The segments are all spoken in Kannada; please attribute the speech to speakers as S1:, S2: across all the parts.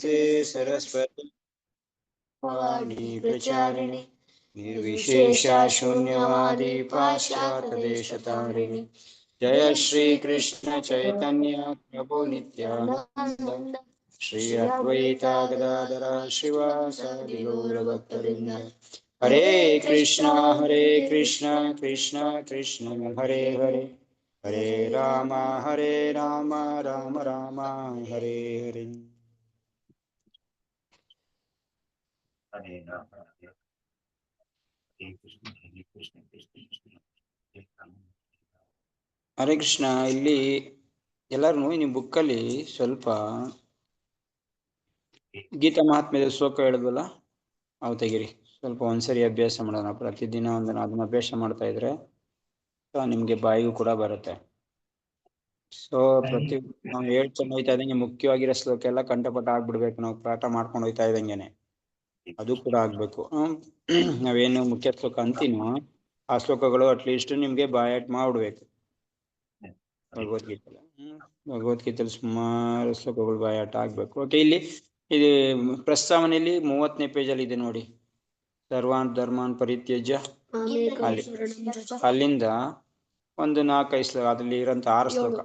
S1: नमस्ते सरस्वती वाणी प्रचारिणे निर्विशेष शून्यवादी पाश्चात्यदेशतारिणे जय श्री कृष्ण चैतन्य प्रभु नित्यानंद श्री अद्वैता गदाधर श्रीवासादि गौरभक्तवृंद हरे कृष्ण कृष्ण कृष्ण हरे हरे हरे राम राम राम हरे हरे
S2: हरे राम हरे कृष्ण कृष्ण कृष्ण
S1: ಹರೇ ಕೃಷ್ಣ. ಇಲ್ಲಿ ಎಲ್ಲರೂ ನಿಮ್ಮ ಬುಕ್ಕಲ್ಲಿ ಸ್ವಲ್ಪ ಗೀತಾ ಮಹಾತ್ಮ್ಯದ ಶ್ಲೋಕ ಹೇಳಿದ್ವಲ್ಲ, ಅವು ತೆಗಿರಿ. ಸ್ವಲ್ಪ ಒಂದ್ಸರಿ ಅಭ್ಯಾಸ ಮಾಡೋಣ. ಪ್ರತಿದಿನ ಅದನ್ನ ಅಭ್ಯಾಸ ಮಾಡ್ತಾ ಇದ್ರೆ ನಿಮ್ಗೆ ಬಾಯಿಗೂ ಕೂಡ ಬರುತ್ತೆ. ಸೊ ನಾವು ಹೇಳ್ಕೊಂಡು ಹೋಯ್ತಾ ಇದ್ದಂಗೆ ಮುಖ್ಯವಾಗಿರೋ ಶ್ಲೋಕ ಎಲ್ಲ ಕಂಠಪಟ ಆಗ್ಬಿಡ್ಬೇಕು. ನಾವು ಪಾಠ ಮಾಡ್ಕೊಂಡು ಹೋಯ್ತಾ ಇದ್ದಂಗೆನೆ ಅದು ಕೂಡ ಆಗ್ಬೇಕು. ನಾವೇನು ಮುಖ್ಯ ಶ್ಲೋಕ ಅಂತೀನೋ ಆ ಶ್ಲೋಕಗಳು ಅಟ್ಲೀಸ್ಟ್ ನಿಮ್ಗೆ ಬಾಯಾಟ್ ಮಾಡ್ಬಿಡ್ಬೇಕು. ಭಗವದ್ಗೀತೆಯಲ್ಲಿ ಸುಮಾರು ಶ್ಲೋಕಗಳು ಬಾಯಾಟ ಆಗ್ಬೇಕು. ಓಕೆ, ಇಲ್ಲಿ ಇದು ಪ್ರಸ್ತಾವನೆಯಲ್ಲಿ 30ನೇ ಪೇಜಲ್ಲಿ ಇದೆ ನೋಡಿ. ಸರ್ವಾನ್ ಧರ್ಮಾನ್ ಪರಿತ್ಯಜ್ಯ, ಅಲ್ಲಿಂದ ಒಂದು 4-5 ಶ್ಲೋಕ, ಅದ್ರಲ್ಲಿ ಇರೋಂಥ 6 ಶ್ಲೋಕ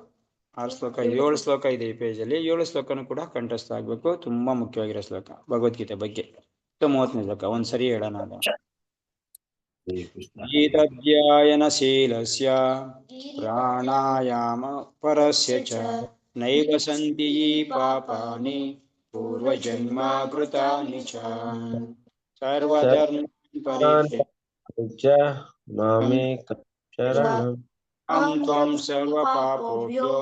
S1: 7 ಶ್ಲೋಕ ಇದೆ ಈ ಪೇಜಲ್ಲಿ. 7 ಶ್ಲೋಕನೂ ಕೂಡ ಕಂಠಸ್ಥ ಆಗ್ಬೇಕು. ತುಂಬಾ ಮುಖ್ಯವಾಗಿರೋ ಶ್ಲೋಕ ಭಗವದ್ಗೀತೆ ಬಗ್ಗೆ. 30ನೇ ಶ್ಲೋಕ ಒಂದ್ಸರಿ ಹೇಳೋಣ. ಗೀತಾಧ್ಯಯನಶೀಲಸ್ಯ ಪ್ರಾಣಾಯಾಮ ಪರಸ್ಯ ಚ ನೈವ ಸಂತಿ ಪಾಪಾನಿ ಪೂರ್ವಜನ್ಮ ಕೃತಾನಿ ಚ ಸರ್ವಧರ್ಮ
S3: ಪರಿತ್ಯಜ್ಯ ಮಾಮೇಕಂ ಶರಣಂ
S1: ತ್ವಂ ಸರ್ವಪಾಪೇಭ್ಯೋ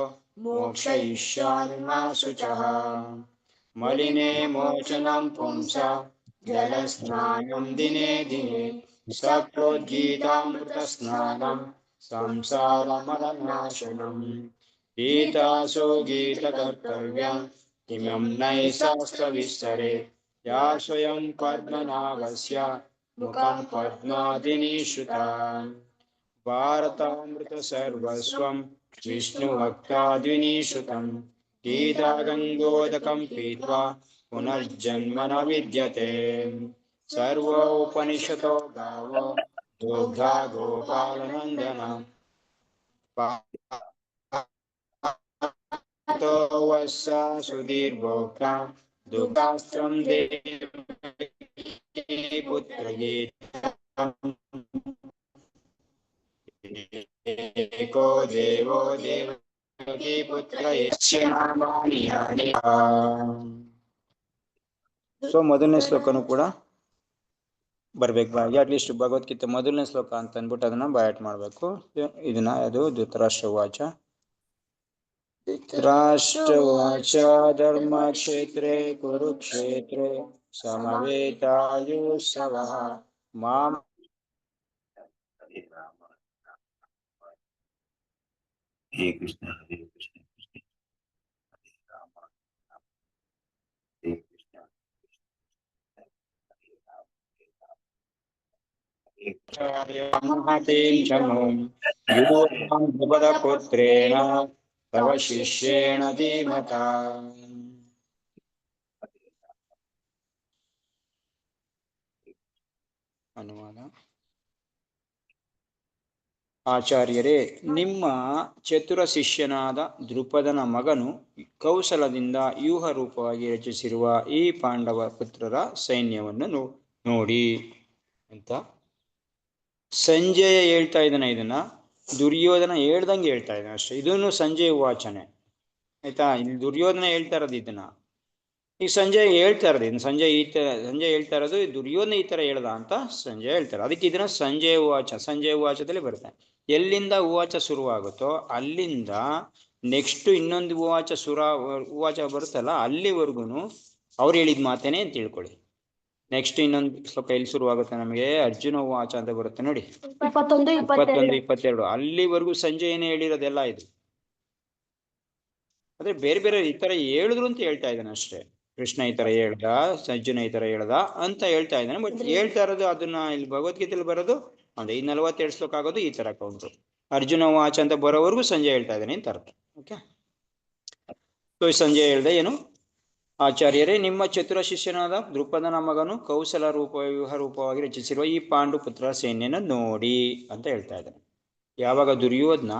S1: ಮೋಕ್ಷಯಿಷ್ಯಾಮಿ ಮಾ ಶುಚಃ. ಮಲಿನೇ ಮೋಚನಂ ಪುಂಸಾ ಜಲಸ್ನಾನಂ ದಿನೇ ದಿನೇ ಸಪ್ರೋಜ್ಜೀತಾಮೃತ ಸ್ನಾನಂ ಸಂಸಾರಮಲನಾಶನಂ. ಗೀತಾಸು ಗೀತಕರ್ತವ್ಯಂ ಇಮಂ ನೈಶಾಸ್ತ್ರವಿಸ್ತರೆ ಯಾ ಸ್ವಯಂ ಪದ್ಮನಾಭಸ್ಯ ಮುಖಂ ಪದ್ಮಾದಿನಿಶ್ರುತಾ. ಭಾರತಾಮೃತ ಸರ್ವಸ್ವಂ ವಿಷ್ಣು ಭಕ್ತಾದ್ವಿನಿಶ್ರುತಂ. ಗೀತಾ ಗಂಗೋದಕಂ ಪೀತ್ವಾ ಪುನರ್ಜನ್ಮ ನ ವಿದ್ಯತೆ. ಸರ್ವೋಪನಿಷತೋ ಗಾವೋ ದುಗ್ಧಾ ಗೋಪಾಲನಂದನ. ಪಾರ್ಥೋ ವತ್ಸ ಸುಧೀರ್ಭೋಕ್ತಾ ದುಗ್ಧಾಸ್ತ್ರಂ ದೇವಕೀ ಪುತ್ರಗೀತಂ. ಏಕೋ ದೇವೋ ದೇವಕೀ ಪುತ್ರ ಯಸ್ಯ ನಾಮಾನಿ ಯಾನಿ. ಸೊ ಮೊದಲನೇ ಶ್ಲೋಕನೂ ಕೂಡ ಬರ್ಬೇಕು ಬಾಯಿಗೆ. ಅಟ್ಲೀಸ್ಟ್ ಭಗವದ್ಗೀತೆ ಮೊದಲನೇ ಶ್ಲೋಕ ಅಂತ ಅಂದ್ಬಿಟ್ಟು ಅದನ್ನ ಬಾಯಾಟ್ ಮಾಡ್ಬೇಕು. ಇದನ್ನ ಅದು ಧೃತರಾಷ್ಟ್ರವಾಚ. ಧೃತರಾಷ್ಟ್ರವಾಚ ಧರ್ಮಕ್ಷೇತ್ರೇ ಕುರುಕ್ಷೇತ್ರೇ ಸಮವೇತಾಯುತ್ಸವಃ ಮಾಂ.
S2: हरे कृष्ण कृष्ण हरे राम हरे कृष्ण
S1: ಪುತ್ರೇಣ ತವ ಶಿಷ್ಯೇಣ ಧೀಮತಾ. ಅನುವಾದ. ಆಚಾರ್ಯರೇ, ನಿಮ್ಮ ಚತುರ ಶಿಷ್ಯನಾದ ದ್ರುಪದನ ಮಗನು ಕೌಶಲದಿಂದ ವ್ಯೂಹ ರೂಪವಾಗಿ ರಚಿಸಿರುವ ಈ ಪಾಂಡವ ಪುತ್ರರ ಸೈನ್ಯವನ್ನು ನೋಡಿ ಅಂತ ಸಂಜಯ ಹೇಳ್ತಾ ಇದ್ದಾನೆ. ಇದನ್ನ ದುರ್ಯೋಧನ ಹೇಳ್ದಂಗೆ ಹೇಳ್ತಾ ಇದ್ದಾನೆ ಅಷ್ಟೇ. ಇದನ್ನು ಸಂಜಯ ವಾಚನೆ ಆಯ್ತಾ. ಇಲ್ಲಿ ದುರ್ಯೋಧನ ಹೇಳ್ತಾ ಇರೋದು ಇದನ್ನ, ಈಗ ಸಂಜಯ್ ಹೇಳ್ತಾ ಇರೋದು ಇದನ್ನ. ಸಂಜಯ್ ಹೇಳ್ತಾ ಇರೋದು ದುರ್ಯೋಧನ ಈ ತರ ಹೇಳ್ದ ಅಂತ ಸಂಜಯ್ ಹೇಳ್ತಾರೆ. ಅದಕ್ಕೆ ಇದನ್ನ ಸಂಜಯ ವಾಚದಲ್ಲಿ ಬರುತ್ತೆ. ಎಲ್ಲಿಂದ ಉವಾಚ ಶುರುವಾಗುತ್ತೋ ಅಲ್ಲಿಂದ ನೆಕ್ಸ್ಟ್ ಇನ್ನೊಂದು ಉವಾಚ ಬರುತ್ತಲ್ಲ, ಅಲ್ಲಿವರೆಗೂ ಅವ್ರು ಹೇಳಿದ ಮಾತೇನೆ ಅಂತ ತಿಳ್ಕೊಳ್ಳಿ. ನೆಕ್ಸ್ಟ್ ಇನ್ನೊಂದು ಶ್ಲೋಕ ಎಲ್ಲಿ ಶುರುವಾಗುತ್ತೆ ನಮಗೆ? ಅರ್ಜುನ ಉವಾಚ ಅಂತ ಬರುತ್ತೆ ನೋಡಿ, 21, 22. ಅಲ್ಲಿವರೆಗೂ ಸಂಜಯನೇ ಹೇಳಿರೋದೆಲ್ಲ ಇದು. ಅದೇ ಬೇರೆ ಬೇರೆ ಈ ತರ ಹೇಳಿದ್ರು ಅಂತ ಹೇಳ್ತಾ ಇದ್ದಾನೆ ಅಷ್ಟೇ. ಕೃಷ್ಣ ಈ ತರ ಹೇಳ್ದ, ಅರ್ಜುನ ಈ ತರ ಹೇಳ್ದ ಅಂತ ಹೇಳ್ತಾ ಇದ್ದಾನೆ. ಬಟ್ ಹೇಳ್ತಾ ಇರೋದು ಅದನ್ನ ಇಲ್ಲಿ ಭಗವದ್ಗೀತೆಯಲ್ಲಿ ಬರೋದು ಒಂದು 42 ಶ್ಲೋಕ ಆಗೋದು ಈ ತರ ಕೌಂಟ್ರು. ಅರ್ಜುನ ವಾಚ ಅಂತ ಬರೋವರೆಗೂ ಸಂಜೆ ಹೇಳ್ತಾ ಇದ್ದಾನೆ ಅಂತ ಅರ್ಥ. ಓಕೆ, ಸೊ ಸಂಜೆ ಹೇಳ್ದೆ ಏನು ಆಚಾರ್ಯರೇ, ನಿಮ್ಮ ಚತುರ ಶಿಷ್ಯನಾದ ದೃಪದನ ಮಗನು ಕೌಶಲ ವ್ಯೂಹ ರೂಪವಾಗಿ ರಚಿಸಿರುವ ಈ ಪಾಂಡು ಪುತ್ರ ಸೇನೆಯನ್ನು ನೋಡಿ ಅಂತ ಹೇಳ್ತಾ ಇದ್ದಾನೆ. ಯಾವಾಗ ದುರ್ಯೋಧನ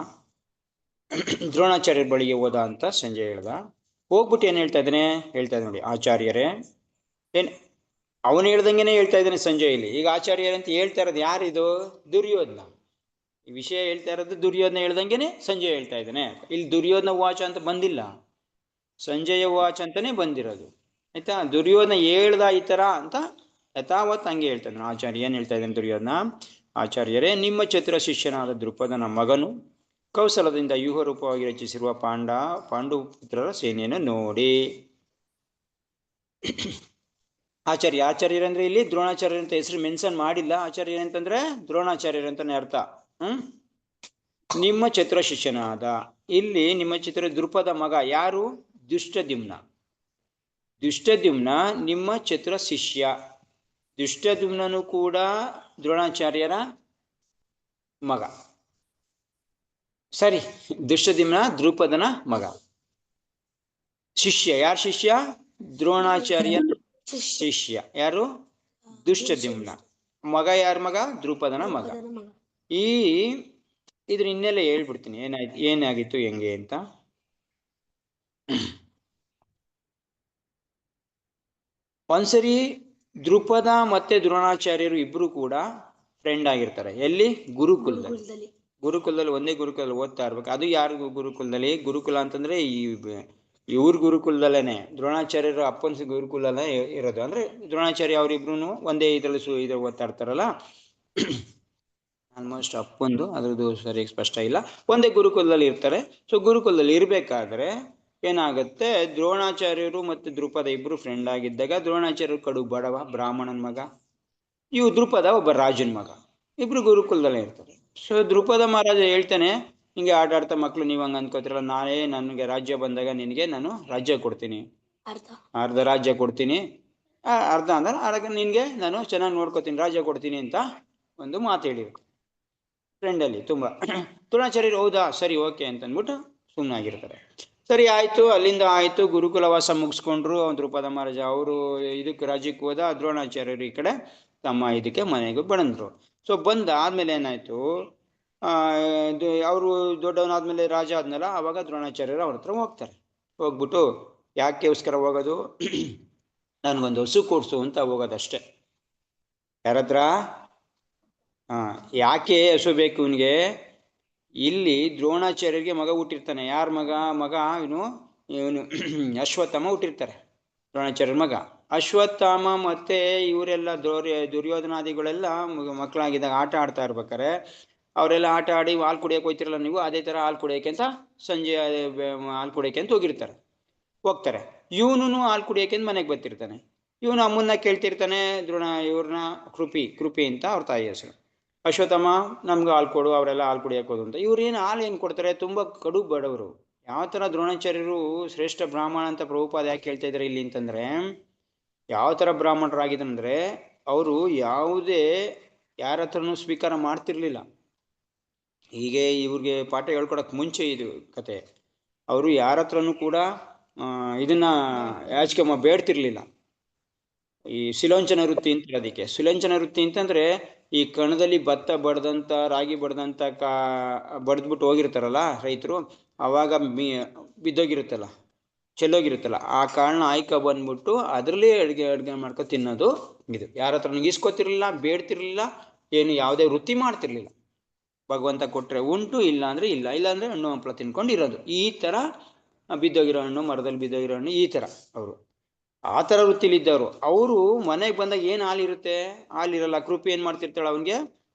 S1: ದ್ರೋಣಾಚಾರ್ಯರ ಬಳಿಗೆ ಹೋದ ಅಂತ ಸಂಜಯ್ ಹೇಳ್ದ. ಹೋಗ್ಬಿಟ್ಟು ಏನ್ ಹೇಳ್ತಾ ಇದ್ದಾನೆ ನೋಡಿ, ಆಚಾರ್ಯರೇ ಅವನು ಹೇಳ್ದಂಗೆನೆ ಹೇಳ್ತಾ ಇದ್ದಾನೆ ಸಂಜಯ್ ಇಲ್ಲಿ. ಈಗ ಆಚಾರ್ಯರೇ ಅಂತ ಹೇಳ್ತಾ ಇರೋದು ಯಾರಿದು? ದುರ್ಯೋಧನ. ಈ ವಿಷಯ ಹೇಳ್ತಾ ಇರೋದು ದುರ್ಯೋಧನ ಹೇಳ್ದಂಗೆನೆ ಸಂಜಯ್ ಹೇಳ್ತಾ ಇದ್ದಾನೆ. ಇಲ್ಲಿ ದುರ್ಯೋಧನ ವಾಚ ಅಂತ ಬಂದಿಲ್ಲ, ಸಂಜಯ ವಾಚ ಅಂತಾನೆ ಬಂದಿರೋದು. ಆಯ್ತಾ? ದುರ್ಯೋಧನ ಹೇಳ್ದ ಈ ತರ ಅಂತ ಯಥಾವತ್ ಹಂಗೆ ಹೇಳ್ತಾ ಇದ್ದಾನೆ. ಆಚಾರ್ಯ ಏನ್ ಹೇಳ್ತಾ ಇದ್ದಾನೆ ದುರ್ಯೋಧನ? ಆಚಾರ್ಯರೇ, ನಿಮ್ಮ ಚತುರ ಶಿಷ್ಯನಾದ ದೃಪದನ ಮಗನು ಕೌಶಲದಿಂದ ವ್ಯೂಹ ರೂಪವಾಗಿ ರಚಿಸಿರುವ ಪಾಂಡು ಪುತ್ರರ ಸೇನೆಯನ್ನು ನೋಡಿ. ಆಚಾರ್ಯರಂದ್ರೆ ಇಲ್ಲಿ ದ್ರೋಣಾಚಾರ್ಯರ ಅಂತ ಹೆಸರು ಮೆನ್ಷನ್ ಮಾಡಿಲ್ಲ. ಆಚಾರ್ಯ ಅಂತಂದ್ರೆ ದ್ರೋಣಾಚಾರ್ಯರಂತಾನೆ ಅರ್ಥ. ನಿಮ್ಮ ಚತುರ ಶಿಷ್ಯನಾದ, ಇಲ್ಲಿ ನಿಮ್ಮ ಚತುರ ದೃಪದ ಮಗ ಯಾರು? ದುಷ್ಟದ್ಯುಮ್ನ. ನಿಮ್ಮ ಚತುರ ಶಿಷ್ಯ. ದುಷ್ಟದ್ಯುಮ್ನನು ಕೂಡ ದ್ರೋಣಾಚಾರ್ಯರ ಮಗ. ಸರಿ, ದುಷ್ಟದ್ಯುಮ್ನ ದೃಪದನ ಮಗ. ಶಿಷ್ಯ ಯಾರು? ಶಿಷ್ಯ ದ್ರೋಣಾಚಾರ್ಯ ಶಿಷ್ಯ. ಯಾರು? ದುಷ್ಟದ್ಯುಮ್ನ. ಮಗ ಯಾರ ಮಗ? ದೃಪದನ ಮಗ. ಇದ್ರ ಇನ್ನೆಲ್ಲ ಹೇಳ್ಬಿಡ್ತೀನಿ ಏನಾಗಿತ್ತು ಹೆಂಗೆ ಅಂತ. ಒಂದ್ಸರಿ ದೃಪದ ಮತ್ತೆ ದ್ರೋಣಾಚಾರ್ಯರು ಇಬ್ರು ಕೂಡ ಫ್ರೆಂಡ್ ಆಗಿರ್ತಾರೆ. ಎಲ್ಲಿ? ಗುರುಕುಲದಲ್ಲಿ ಒಂದೇ ಗುರುಕುಲದಲ್ಲಿ ಓದ್ತಾ ಇರ್ಬೇಕು. ಅದು ಯಾರು ಗುರುಕುಲದಲ್ಲಿ? ಗುರುಕುಲ ಅಂತಂದ್ರೆ ಇವ್ರ ಗುರುಕುಲದಲ್ಲೇನೆ, ದ್ರೋಣಾಚಾರ್ಯರ ಅಪ್ಪನ ಗುರುಕುಲಲ್ಲೇ ಇರೋದು. ಅಂದ್ರೆ ದ್ರೋಣಾಚಾರ್ಯ ಅವರಿಬ್ರು ಒಂದೇ ಇದ್ರಲ್ಲಿ ಓದ್ತಾ ಇರ್ತಾರಲ್ಲ. ಆಲ್ಮೋಸ್ಟ್ ಅಪ್ಪಂದು, ಅದ್ರದ್ದು ಸರಿ ಸ್ಪಷ್ಟ ಇಲ್ಲ. ಒಂದೇ ಗುರುಕುಲದಲ್ಲಿ ಇರ್ತಾರೆ. ಸೊ ಗುರುಕುಲದಲ್ಲಿ ಇರ್ಬೇಕಾದ್ರೆ ಏನಾಗುತ್ತೆ, ದ್ರೋಣಾಚಾರ್ಯರು ಮತ್ತು ದೃಪದ ಇಬ್ರು ಫ್ರೆಂಡ್ ಆಗಿದ್ದಾಗ ದ್ರೋಣಾಚಾರ್ಯರು ಕಡು ಬಡವ ಬ್ರಾಹ್ಮಣನ ಮಗ, ಇವು ದೃಪದ ಒಬ್ಬ ರಾಜನ ಮಗ, ಇಬ್ರು ಗುರುಕುಲದಲ್ಲೇ ಇರ್ತಾರೆ. ಸೊ ದೃಪದ ಮಹಾರಾಜ ಹೇಳ್ತಾನೆ, ಹಿಂಗೆ ಆಟಾಡ್ತಾ ಮಕ್ಳು ನೀವು ಹಂಗೆ ಅನ್ಕೋತಿರಲ್ಲ, ನನಗೆ ರಾಜ್ಯ ಬಂದಾಗ ನಿನಗೆ ನಾನು ರಾಜ್ಯ ಕೊಡ್ತೀನಿ, ಅರ್ಧ ರಾಜ್ಯ ಕೊಡ್ತೀನಿ, ಅರ್ಧ ಅಂದ್ರೆ ಅರ್ಧ ನಿನ್ಗೆ ನಾನು ಚೆನ್ನಾಗಿ ನೋಡ್ಕೋತೀನಿ, ರಾಜ್ಯ ಕೊಡ್ತೀನಿ ಅಂತ ಒಂದು ಮಾತು ಹೇಳಿರುತ್ತೆ ಫ್ರೆಂಡಲ್ಲಿ ತುಂಬಾ. ದ್ರೋಣಾಚಾರ್ಯರು ಹೌದಾ ಸರಿ ಓಕೆ ಅಂತ ಅಂದ್ಬಿಟ್ಟು ಸುಮ್ಮನಾಗಿರ್ತಾರೆ. ಸರಿ ಆಯ್ತು, ಅಲ್ಲಿಂದ ಆಯ್ತು, ಗುರುಕುಲವಾಸ ಮುಗಿಸ್ಕೊಂಡ್ರು. ದೃಪದ ಮಹಾರಾಜ ಅವರು ಇದಕ್ಕೆ ರಾಜ್ಯಕ್ಕೆ ಹೋದ, ದ್ರೋಣಾಚಾರ್ಯರು ಈ ಕಡೆ ತಮ್ಮ ಇದಕ್ಕೆ ಮನೆಗೆ ಬಂದ್ರು. ಸೊ ಆದ್ಮೇಲೆ ಏನಾಯ್ತು, ಅವರು ದೊಡ್ಡವನಾದ್ಮೇಲೆ ರಾಜ ಆದ್ಮೇಲೆ ಅವಾಗ ದ್ರೋಣಾಚಾರ್ಯರು ಅವ್ರ ಹತ್ರ ಹೋಗ್ತಾರೆ. ಹೋಗ್ಬಿಟ್ಟು ಯಾಕೆಗೋಸ್ಕರ ಹೋಗೋದು, ನನ್ಗೊಂದು ಹಸು ಕೊಡ್ಸು ಅಂತ ಹೋಗೋದಷ್ಟೇ. ಯಾರತ್ರ? ಯಾಕೆ ಹಸು ಬೇಕು ಇವನಿಗೆ? ಇಲ್ಲಿ ದ್ರೋಣಾಚಾರ್ಯರಿಗೆ ಮಗ ಹುಟ್ಟಿರ್ತಾನೆ. ಯಾರ ಮಗ? ಇವನು ಅಶ್ವತ್ಥಾಮ ಹುಟ್ಟಿರ್ತಾರೆ, ದ್ರೋಣಾಚಾರ್ಯರ ಮಗ. ಅಶ್ವತ್ಥಾಮ ಮತ್ತೆ ಇವರೆಲ್ಲ ದುರ್ಯೋಧನಾದಿಗಳೆಲ್ಲ ಮಕ್ಕಳಾಗಿದ್ದಾಗ ಆಟ ಆಡ್ತಾ ಇರ್ಬೇಕಾರೆ ಅವರೆಲ್ಲ ಆಟ ಆಡಿ ಹಾಲು ಕುಡಿಯಕ್ಕೆ ಹೋಗ್ತಿರಲ್ಲ ನೀವು, ಅದೇ ತರ ಹಾಲು ಕುಡಿಯಕ್ಕೆ ಅಂತ ಸಂಜೆ ಹಾಲು ಕುಡಿಯಕ್ಕೆ ಅಂತ ಹೋಗ್ತಾರೆ. ಇವನು ಹಾಲು ಕುಡಿಯಕ್ಕೆ ಮನೆಗೆ ಬರ್ತಿರ್ತಾನೆ. ಇವನು ಅಮ್ಮನ್ನ ಕೇಳ್ತಿರ್ತಾನೆ, ಇವ್ರನ್ನ ಕೃಪಿ ಅಂತ ಅವ್ರ ತಾಯಿ ಹೆಸರು. ಅಶ್ವತ್ಥಾಮ ನಮ್ಗೆ ಹಾಲು ಕೊಡು, ಅವರೆಲ್ಲ ಹಾಲು ಕುಡಿಯಕ್ಕೆ ಹೋದು ಅಂತ. ಇವ್ರೇನು ಹಾಲು ಏನು ಕೊಡ್ತಾರೆ, ತುಂಬಾ ಕಡು ಬಡವರು. ಯಾವ ತರ ದ್ರೋಣಾಚಾರ್ಯರು ಶ್ರೇಷ್ಠ ಬ್ರಾಹ್ಮಣ ಅಂತ ಪ್ರಭುಪಾದ ಯಾಕೆ ಹೇಳ್ತಾ ಇದ್ದಾರೆ ಇಲ್ಲಿ ಅಂತಂದ್ರೆ, ಯಾವ ತರ ಬ್ರಾಹ್ಮಣರಾಗಿದ್ರಂದ್ರೆ ಅವರು ಯಾವುದೇ ಯಾರ ಹತ್ರನೂ ಸ್ವೀಕಾರ ಮಾಡ್ತಿರ್ಲಿಲ್ಲ. ಹೀಗೆ ಇವ್ರಿಗೆ ಪಾಠ ಹೇಳ್ಕೊಡಕ್ ಮುಂಚೆ ಇದು ಕತೆ. ಅವರು ಯಾರ ಹತ್ರನೂ ಕೂಡ ಇದನ್ನ ಯಾಚಿಕೆ ಬೇಡ್ತಿರ್ಲಿಲ್ಲ. ಈ ಶಿಲೋಂಚನ ವೃತ್ತಿ ಅಂತ ಅದಕ್ಕೆ. ಶಿಲೋಂಚನ ವೃತ್ತಿ ಅಂತಂದ್ರೆ ಈ ಕಣದಲ್ಲಿ ಭತ್ತ ಬಡ್ದಂತ ರಾಗಿ ಬಡ್ದಂತ ಬಡ್ದ್ಬಿಟ್ಟು ಹೋಗಿರ್ತಾರಲ್ಲ ರೈತರು, ಅವಾಗ ಬಿದ್ದೋಗಿರುತ್ತಲ್ಲ, ಚೆಲ್ಲೋಗಿರುತ್ತಲ್ಲ, ಆ ಕಾರಣ ಆಯ್ಕ ಬಂದ್ಬಿಟ್ಟು ಅದರಲ್ಲೇ ಅಡ್ಗೆ ಮಾಡ್ಕೊ ತಿನ್ನೋದು. ಇದು ಯಾರ ಹತ್ರ ಇಸ್ಕೊತಿರ್ಲಿಲ್ಲ, ಬೇಡ್ತಿರ್ಲಿಲ್ಲ, ಏನು ಯಾವುದೇ ವೃತ್ತಿ ಮಾಡ್ತಿರ್ಲಿಲ್ಲ. ಭಗವಂತ ಕೊಟ್ರೆ ಉಂಟು, ಇಲ್ಲ ಅಂದ್ರೆ ಇಲ್ಲ, ಇಲ್ಲಾಂದ್ರೆ ಹಣ್ಣು ಹಂಪಲ ತಿನ್ಕೊಂಡು ಇರೋದು. ಈ ತರ ಬಿದ್ದೋಗಿರೋ ಹಣ್ಣು, ಮರದಲ್ಲಿ ಬಿದ್ದೋಗಿರೋ ಹಣ್ಣು, ಈ ತರ ಅವರು ಆ ತರ ವೃತ್ತಿಲಿದ್ದವರು. ಅವರು ಮನೆಗೆ ಬಂದಾಗ ಏನು ಹಾಲಿರುತ್ತೆ? ಹಾಲಿರಲ್ಲ. ಕೃಪಿ ಏನ್ ಮಾಡ್ತಿರ್ತಾಳೆ ಅವನಿಗೆ,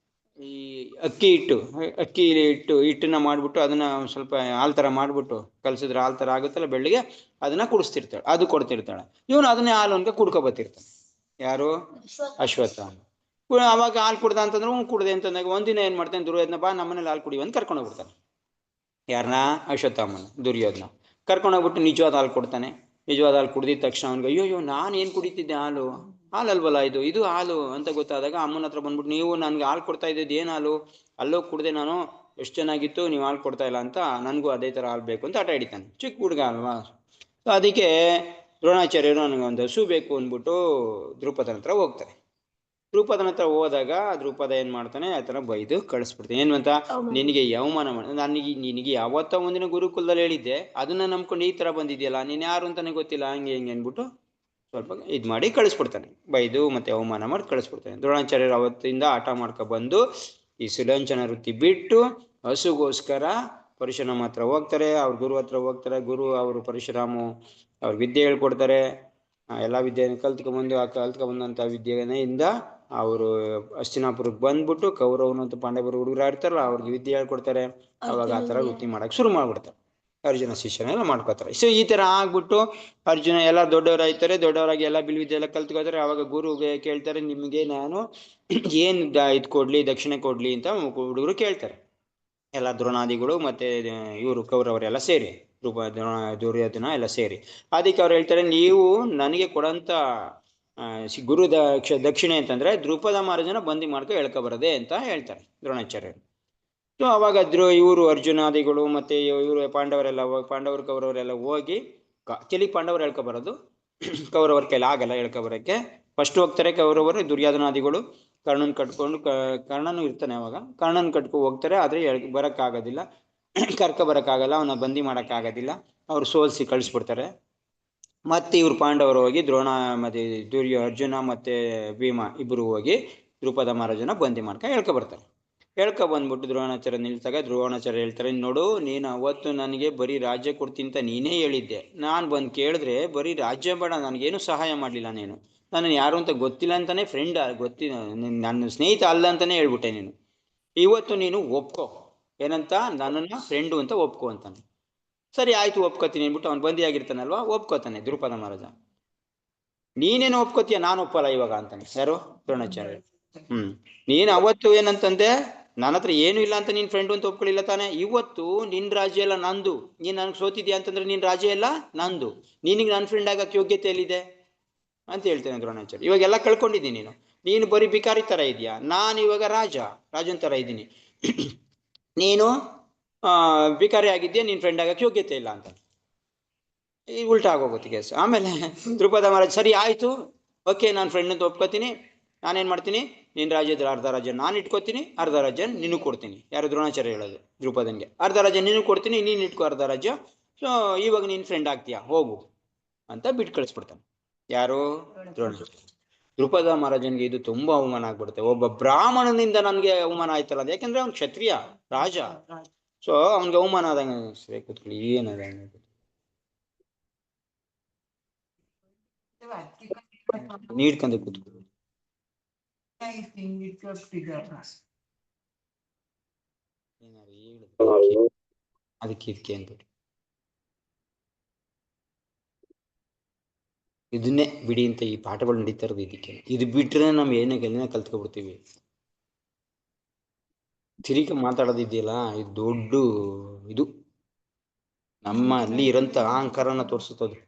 S1: ಈ ಅಕ್ಕಿ ಹಿಟ್ಟನ್ನ ಮಾಡ್ಬಿಟ್ಟು ಅದನ್ನ ಸ್ವಲ್ಪ ಹಾಲು ತರ ಮಾಡ್ಬಿಟ್ಟು ಕಲ್ಸಿದ್ರೆ ಹಾಲು ತರ ಆಗುತ್ತಲ್ಲ ಬೆಳ್ಳಿಗೆ, ಅದನ್ನ ಕುಡಿಸ್ತಿರ್ತಾಳೆ, ಅದು ಕೊಡ್ತಿರ್ತಾಳೆ. ಇವನು ಅದನ್ನೇ ಹಾಲು ಅನ್ಕ ಕುಡ್ಕೊಬತ್ತಿರ್ತಾನೆ. ಯಾರು? ಅಶ್ವತ್ಥಾಮ. ಅವಾಗ ಹಾಲು ಕುಡ್ದ ಅಂತಂದ್ರೆ ಕುಡ್ದೆ ಅಂತಂದಾಗ ಒಂದಿನ ಏನ್ ಮಾಡ್ತಾನೆ ದುರ್ಯೋಧನ, ಬಾ ನಮ್ಮನೇಲಿ ಹಾಲು ಕುಡಿಯುವ ಅಂತ ಕರ್ಕೊಂಡೋಗ್ಬಿಡ್ತಾನೆ. ಯಾರನ್ನ? ಅಶ್ವತ್ಥಾಮನ. ದುರ್ಯೋಧನ ಕರ್ಕೊಂಡೋಗ್ಬಿಟ್ಟು ನಿಜವಾದ ಹಾಲು ಕೊಡ್ತಾನೆ. ನಿಜವಾದ ಹಾಲು ಕುಡ್ದಿದ ತಕ್ಷಣ ಅವನಿಗೆ ಅಯ್ಯೋ ನಾನು ಏನ್ ಕುಡಿತಿದ್ದೆ, ಹಾಲಲ್ವಲ್ಲ ಇದು ಹಾಲು ಅಂತ ಗೊತ್ತಾದಾಗ ಅಮ್ಮನ ಹತ್ರ ಬಂದ್ಬಿಟ್ಟು, ನೀವು ನನ್ಗೆ ಹಾಲು ಕೊಡ್ತಾ ಇದ್ದಿದ್ದು ಏನು ಹಾಲು? ಅಲ್ಲೋ ಕುಡ್ದೆ ನಾನು, ಎಷ್ಟು ಚೆನ್ನಾಗಿತ್ತು, ನೀವು ಹಾಲು ಕೊಡ್ತಾ ಇಲ್ಲ ಅಂತ, ನನಗೂ ಅದೇ ತರ ಹಾಲು ಬೇಕು ಅಂತ ಆಟ ಹಿಡಿತಾನೆ. ಚಿಕ್ಕ ಹುಡುಗ ಅಲ್ವಾ. ಅದಕ್ಕೆ ದ್ರೋಣಾಚಾರ್ಯರು ನನಗೆ ಒಂದು ಹಸು ಬೇಕು ಅಂದ್ಬಿಟ್ಟು ದ್ರೌಪದನ ಹತ್ರ ಹೋಗ್ತಾರೆ. ದ್ರೌಪದನ ಹತ್ರ ಹೋದಾಗ ದ್ರೌಪದ ಏನ್ ಮಾಡ್ತಾನೆ, ಆ ಥರ ಬೈದು ಕಳಿಸ್ಬಿಡ್ತಾನೆ. ಏನು ಅಂತ, ನಿನಗೆ ಅವಮಾನ ಮಾಡಿ, ನಿನಗೆ ಯಾವತ್ತ ಒಂದಿನ ಗುರುಕುಲದಲ್ಲಿ ಹೇಳಿದ್ದೆ, ಅದನ್ನ ನಂಬ್ಕೊಂಡು ಈ ತರ ಬಂದಿದ್ಯಲ್ಲ, ನೀನ್ ಯಾರು ಅಂತಾನೆ ಗೊತ್ತಿಲ್ಲ, ಹಂಗೆ ಹಿಂಗೆ ಅಂದ್ಬಿಟ್ಟು ಸ್ವಲ್ಪ ಇದು ಮಾಡಿ ಕಳಿಸ್ಬಿಡ್ತಾನೆ. ಬೈದು ಮತ್ತೆ ಅವಮಾನ ಮಾಡಿ ಕಳಿಸ್ಬಿಡ್ತಾನೆ. ದ್ರೋಣಾಚಾರ್ಯರು ಅವತ್ತಿಂದ ಆಟ ಮಾಡ್ಕೊ ಬಂದು ಈ ಸುಲಂಚನ ವೃತ್ತಿ ಬಿಟ್ಟು ಹಸುಗೋಸ್ಕರ ಪರಶುರಾಮ ಹತ್ರ ಹೋಗ್ತಾರೆ. ಅವ್ರ ಗುರು ಹತ್ರ ಹೋಗ್ತಾರೆ. ಗುರು ಅವರು ಪರಶುರಾಮು ಅವ್ರ ವಿದ್ಯೆ ಹೇಳ್ಕೊಡ್ತಾರೆ. ಎಲ್ಲ ವಿದ್ಯೆಯನ್ನು ಕಲ್ತ್ಕೊಂಡ್ಬಂದು ಆ ಕಲ್ತ್ಕೊಂಡ್ಬಂದಂಥ ವಿದ್ಯೆಯಿಂದ ಅವರು ಹಸ್ತಿನಾಪುರಕ್ಕೆ ಬಂದ್ಬಿಟ್ಟು ಕೌರವನು ಅಂತ ಪಾಂಡವರು ಹುಡುಗರು ಇರ್ತಾರಲ್ಲ, ಅವ್ರಿಗೆ ವಿದ್ಯೆ ಹೇಳ್ಕೊಡ್ತಾರೆ. ಅವಾಗ ಆ ಥರ ವೃತ್ತಿ ಮಾಡಕ್ಕೆ ಶುರು ಮಾಡ್ಬಿಡ್ತಾರೆ. ಅರ್ಜುನ ಶಿಷ್ಯನೆಲ್ಲ ಮಾಡ್ಕೋತಾರೆ. ಸೊ ಈ ಥರ ಆಗ್ಬಿಟ್ಟು ಅರ್ಜುನ ಎಲ್ಲ ದೊಡ್ಡವರಾಯ್ತಾರೆ. ದೊಡ್ಡವರಾಗಿ ಎಲ್ಲ ಬಿಲ್ವಿದ್ಯೆ ಎಲ್ಲ ಕಲ್ತ್ಕೋತಾರೆ. ಅವಾಗ ಗುರುಗೆ ಕೇಳ್ತಾರೆ, ನಿಮಗೆ ನಾನು ಏನು ಇದು ಕೊಡ್ಲಿ, ದಕ್ಷಿಣೆ ಕೊಡ್ಲಿ ಅಂತ ಹುಡುಗರು ಕೇಳ್ತಾರೆ. ಎಲ್ಲ ದ್ರೋಣಾದಿಗಳು ಮತ್ತೆ ಇವರು ಕೌರವರೆಲ್ಲ ಸೇರಿ, ದುರ್ಯೋಧನ ಎಲ್ಲ ಸೇರಿ. ಅದಕ್ಕೆ ಅವ್ರು ಹೇಳ್ತಾರೆ, ನೀವು ನನಗೆ ಕೊಡಂತ ಗುರು ದಕ್ಷಿಣೆ ಅಂತಂದ್ರೆ ದ್ರುಪದ ಮಹಾರಾಜನ ಬಂದಿ ಮಾಡ್ಕೊ ಹೇಳ್ಕೊಬರದೆ ಅಂತ ಹೇಳ್ತಾರೆ ದ್ರೋಣಾಚಾರ್ಯರು. ಸೊ ಅವಾಗ ಇವರು ಅರ್ಜುನಾದಿಗಳು ಮತ್ತೆ ಇವರು ಪಾಂಡವರು ಕೌರವರೆಲ್ಲ ಹೋಗಿ ಆಕ್ಚುಲಿ ಪಾಂಡವರು ಹೇಳ್ಕೊಬರೋದು, ಕೌರವರ ಕೈಲಿ ಆಗಲ್ಲ ಹೇಳ್ಕೊಬರಕ್ಕೆ. ಫಸ್ಟ್ ಹೋಗ್ತಾರೆ ಕೌರವರು, ದುರ್ಯೋಧನಾದಿಗಳು ಕರ್ಣನ್ ಕಟ್ಕೊಂಡು, ಕರ್ಣನು ಇರ್ತಾನೆ ಅವಾಗ, ಕರ್ಣನ್ ಕಟ್ಕೊಂಡು ಹೋಗ್ತಾರೆ. ಆದ್ರೆ ಬರೋಕ್ಕಾಗೋದಿಲ್ಲ, ಬರೋಕ್ಕಾಗಲ್ಲ, ಅವನ ಬಂದಿ ಮಾಡೋಕ್ಕಾಗೋದಿಲ್ಲ. ಅವ್ರು ಸೋಲ್ಸಿ ಕಳಿಸ್ಬಿಡ್ತಾರೆ. ಮತ್ತೆ ಇವ್ರು ಪಾಂಡವರು ಹೋಗಿ ದ್ರೋಣ ಮತ್ತೆ ಅರ್ಜುನ ಮತ್ತೆ ಭೀಮ ಇಬ್ಬರು ಹೋಗಿ ದ್ರುಪದ ಮಹಾರಾಜನ ಬಂದಿ ಮಾಡ್ಕೊಂಡು ಬರ್ತಾರೆ. ಬಂದ್ಬಿಟ್ಟು ದ್ರೋಣಾಚಾರ್ಯ ನಿಲ್ತಾಗ ದ್ರೋಣಾಚಾರ್ಯ ಹೇಳ್ತಾರೆ, ನೋಡು, ನೀನು ಅವತ್ತು ನನಗೆ ಬರೀ ರಾಜ್ಯ ಕೊಡ್ತೀನಿ ಅಂತ ನೀನೇ ಹೇಳಿದ್ದೆ. ನಾನು ಬಂದು ಕೇಳಿದ್ರೆ ಬರೀ ರಾಜ್ಯ ಬೇಡ, ನನಗೇನು ಸಹಾಯ ಮಾಡಲಿಲ್ಲ. ನೀನು ನಾನು ಯಾರು ಅಂತ ಗೊತ್ತಿಲ್ಲ ಅಂತಾನೆ, ಫ್ರೆಂಡ್ ನನ್ನ ಸ್ನೇಹಿತ ಅಲ್ಲ ಅಂತಾನೆ ಹೇಳ್ಬಿಟ್ಟೆ ನೀನು. ಇವತ್ತು ನೀನು ಒಪ್ಕೋ, ಏನಂತ, ನನ್ನನ್ನು ಫ್ರೆಂಡು ಅಂತ ಒಪ್ಕೋ ಅಂತಾನೆ. ಸರಿ ಆಯ್ತು ಒಪ್ಕೋತೀನಿ ಅಂದ್ಬಿಟ್ಟು ಅವ್ನು ಬಂದಿ ಆಗಿರ್ತಾನಲ್ವಾ, ಒಪ್ಕೋತಾನೆ ದ್ರುಪದ ಮಹಾರಾಜ. ನೀನೇನು ಒಪ್ಕೋತೀಯ, ನಾನು ಒಪ್ಪಲ್ಲ ಇವಾಗ ಅಂತಾನೆ. ಯಾರು? ದ್ರೋಣಾಚಾರ್ಯ. ನೀನು ಅವತ್ತು ಏನಂತಂದೆ, ನನ್ನ ಹತ್ರ ಏನು ಇಲ್ಲ ಅಂತ ನೀನ್ ಫ್ರೆಂಡ್ ಅಂತ ಒಪ್ಕೊಳ್ಳಿಲ್ಲ ತಾನೆ. ಇವತ್ತು ನಿನ್ ರಾಜ್ಯ ಎಲ್ಲ ನಂದು, ನೀನ್ ನನಗೆ ಸೋತಿದ್ಯಾ ಅಂತಂದ್ರೆ ನಿನ್ ರಾಜ್ಯ ಎಲ್ಲ ನಂದು, ನಿನಗೆ ನನ್ನ ಫ್ರೆಂಡ್ ಆಗಕ್ಕೆ ಯೋಗ್ಯತೆ ಎಲ್ಲಿದೆ ಅಂತ ಹೇಳ್ತೇನೆ ದ್ರೋಣಾಚಾರ್ಯ. ಇವಾಗೆಲ್ಲ ಕಳ್ಕೊಂಡಿದ್ದೀನಿ, ನೀನು ಬರೀ ಬಿಕಾರಿ ತರ ಇದೆಯಾ, ನಾನು ಇವಾಗ ರಾಜನ್ ತರ ಇದ್ದೀನಿ, ನೀನು ಬಿಕಾರಿ ಆಗಿದ್ಯಾ, ನೀನ್ ಫ್ರೆಂಡ್ ಆಗಕ್ಕೆ ಯೋಗ್ಯತೆ ಇಲ್ಲ ಅಂತ. ಈ ಉಲ್ಟಾ ಆಗೋಗುತ್ತೆ ಕೇಸ್. ಆಮೇಲೆ ದ್ರುಪದ ಮಹಾರಾಜ್, ಸರಿ ಆಯ್ತು, ಓಕೆ, ನಾನು ಫ್ರೆಂಡ್ ಅಂತ ಒಪ್ಕೋತೀನಿ. ನಾನೇನ್ ಮಾಡ್ತೀನಿ, ನಿನ್ನ ರಾಜ್ಯದ ಅರ್ಧ ರಾಜ್ಯ ನಾನು ಇಟ್ಕೋತೀನಿ, ಅರ್ಧ ರಾಜ್ಯ ನಿನಗೆ ಕೊಡ್ತೀನಿ. ಯಾರು? ದ್ರೋಣಾಚಾರ್ಯ ಹೇಳೋದು ದ್ರುಪದನ್ಗೆ. ಅರ್ಧ ರಾಜ್ಯ ನಿನಗೆ ಕೊಡ್ತೀನಿ, ನೀನು ಇಟ್ಕೋ ಅರ್ಧ ರಾಜ್ಯ. ಸೊ ಇವಾಗ ನೀನು ಫ್ರೆಂಡ್ ಆಗ್ತೀಯಾ, ಹೋಗು ಅಂತ ಬಿಟ್ಟು ಕಳಿಸ್ಬಿಡ್ತಾನೆ. ಯಾರು? ದ್ರೋಣಾಚಾರ್ಯ. ದ್ರುಪದ ಮಹಾರಾಜನ್ಗೆ ಇದು ತುಂಬಾ ಅವಮಾನ ಆಗ್ಬಿಡುತ್ತೆ. ಒಬ್ಬ ಬ್ರಾಹ್ಮಣನಿಂದ ನನಗೆ ಅವಮಾನ ಆಯ್ತಲ್ಲ, ಯಾಕಂದ್ರೆ ಅವ್ನು ಕ್ಷತ್ರಿಯ ರಾಜ. ಸೊ ಅವನಿಗೆ ಅವಮಾನ ಆದಂಗೆ ಸರಿ ಕೂತ್ಕೊಳ್ಳಿ, ಏನದ ನೀಡ್ಕಂತ ಕೂತ್ಕೊಳ್ಳಿ. ಅದಕ್ಕೆ ಇದಕ್ಕೆ ಅಂದ್ಬಿಟ್ಟು ಇದನ್ನೇ ಬಿಡಿ ಅಂತ ಈ ಪಾಠಗಳು ನಡೀತಾ ಇರೋದು ಇದಕ್ಕೆ. ಇದು ಬಿಟ್ರೆ ನಾವು ಏನೇ ಕಲ್ತ್ಕೊಬಿಡ್ತೀವಿ. ತಿರುಗಿ ಮಾತಾಡೋದಿದೆಯಲ್ಲ, ಇದು ದೊಡ್ಡ ಇದು ನಮ್ಮ ಅಲ್ಲಿ ಇರೋಂಥ ಅಹಂಕಾರನ ತೋರಿಸುತ್ತದೆ.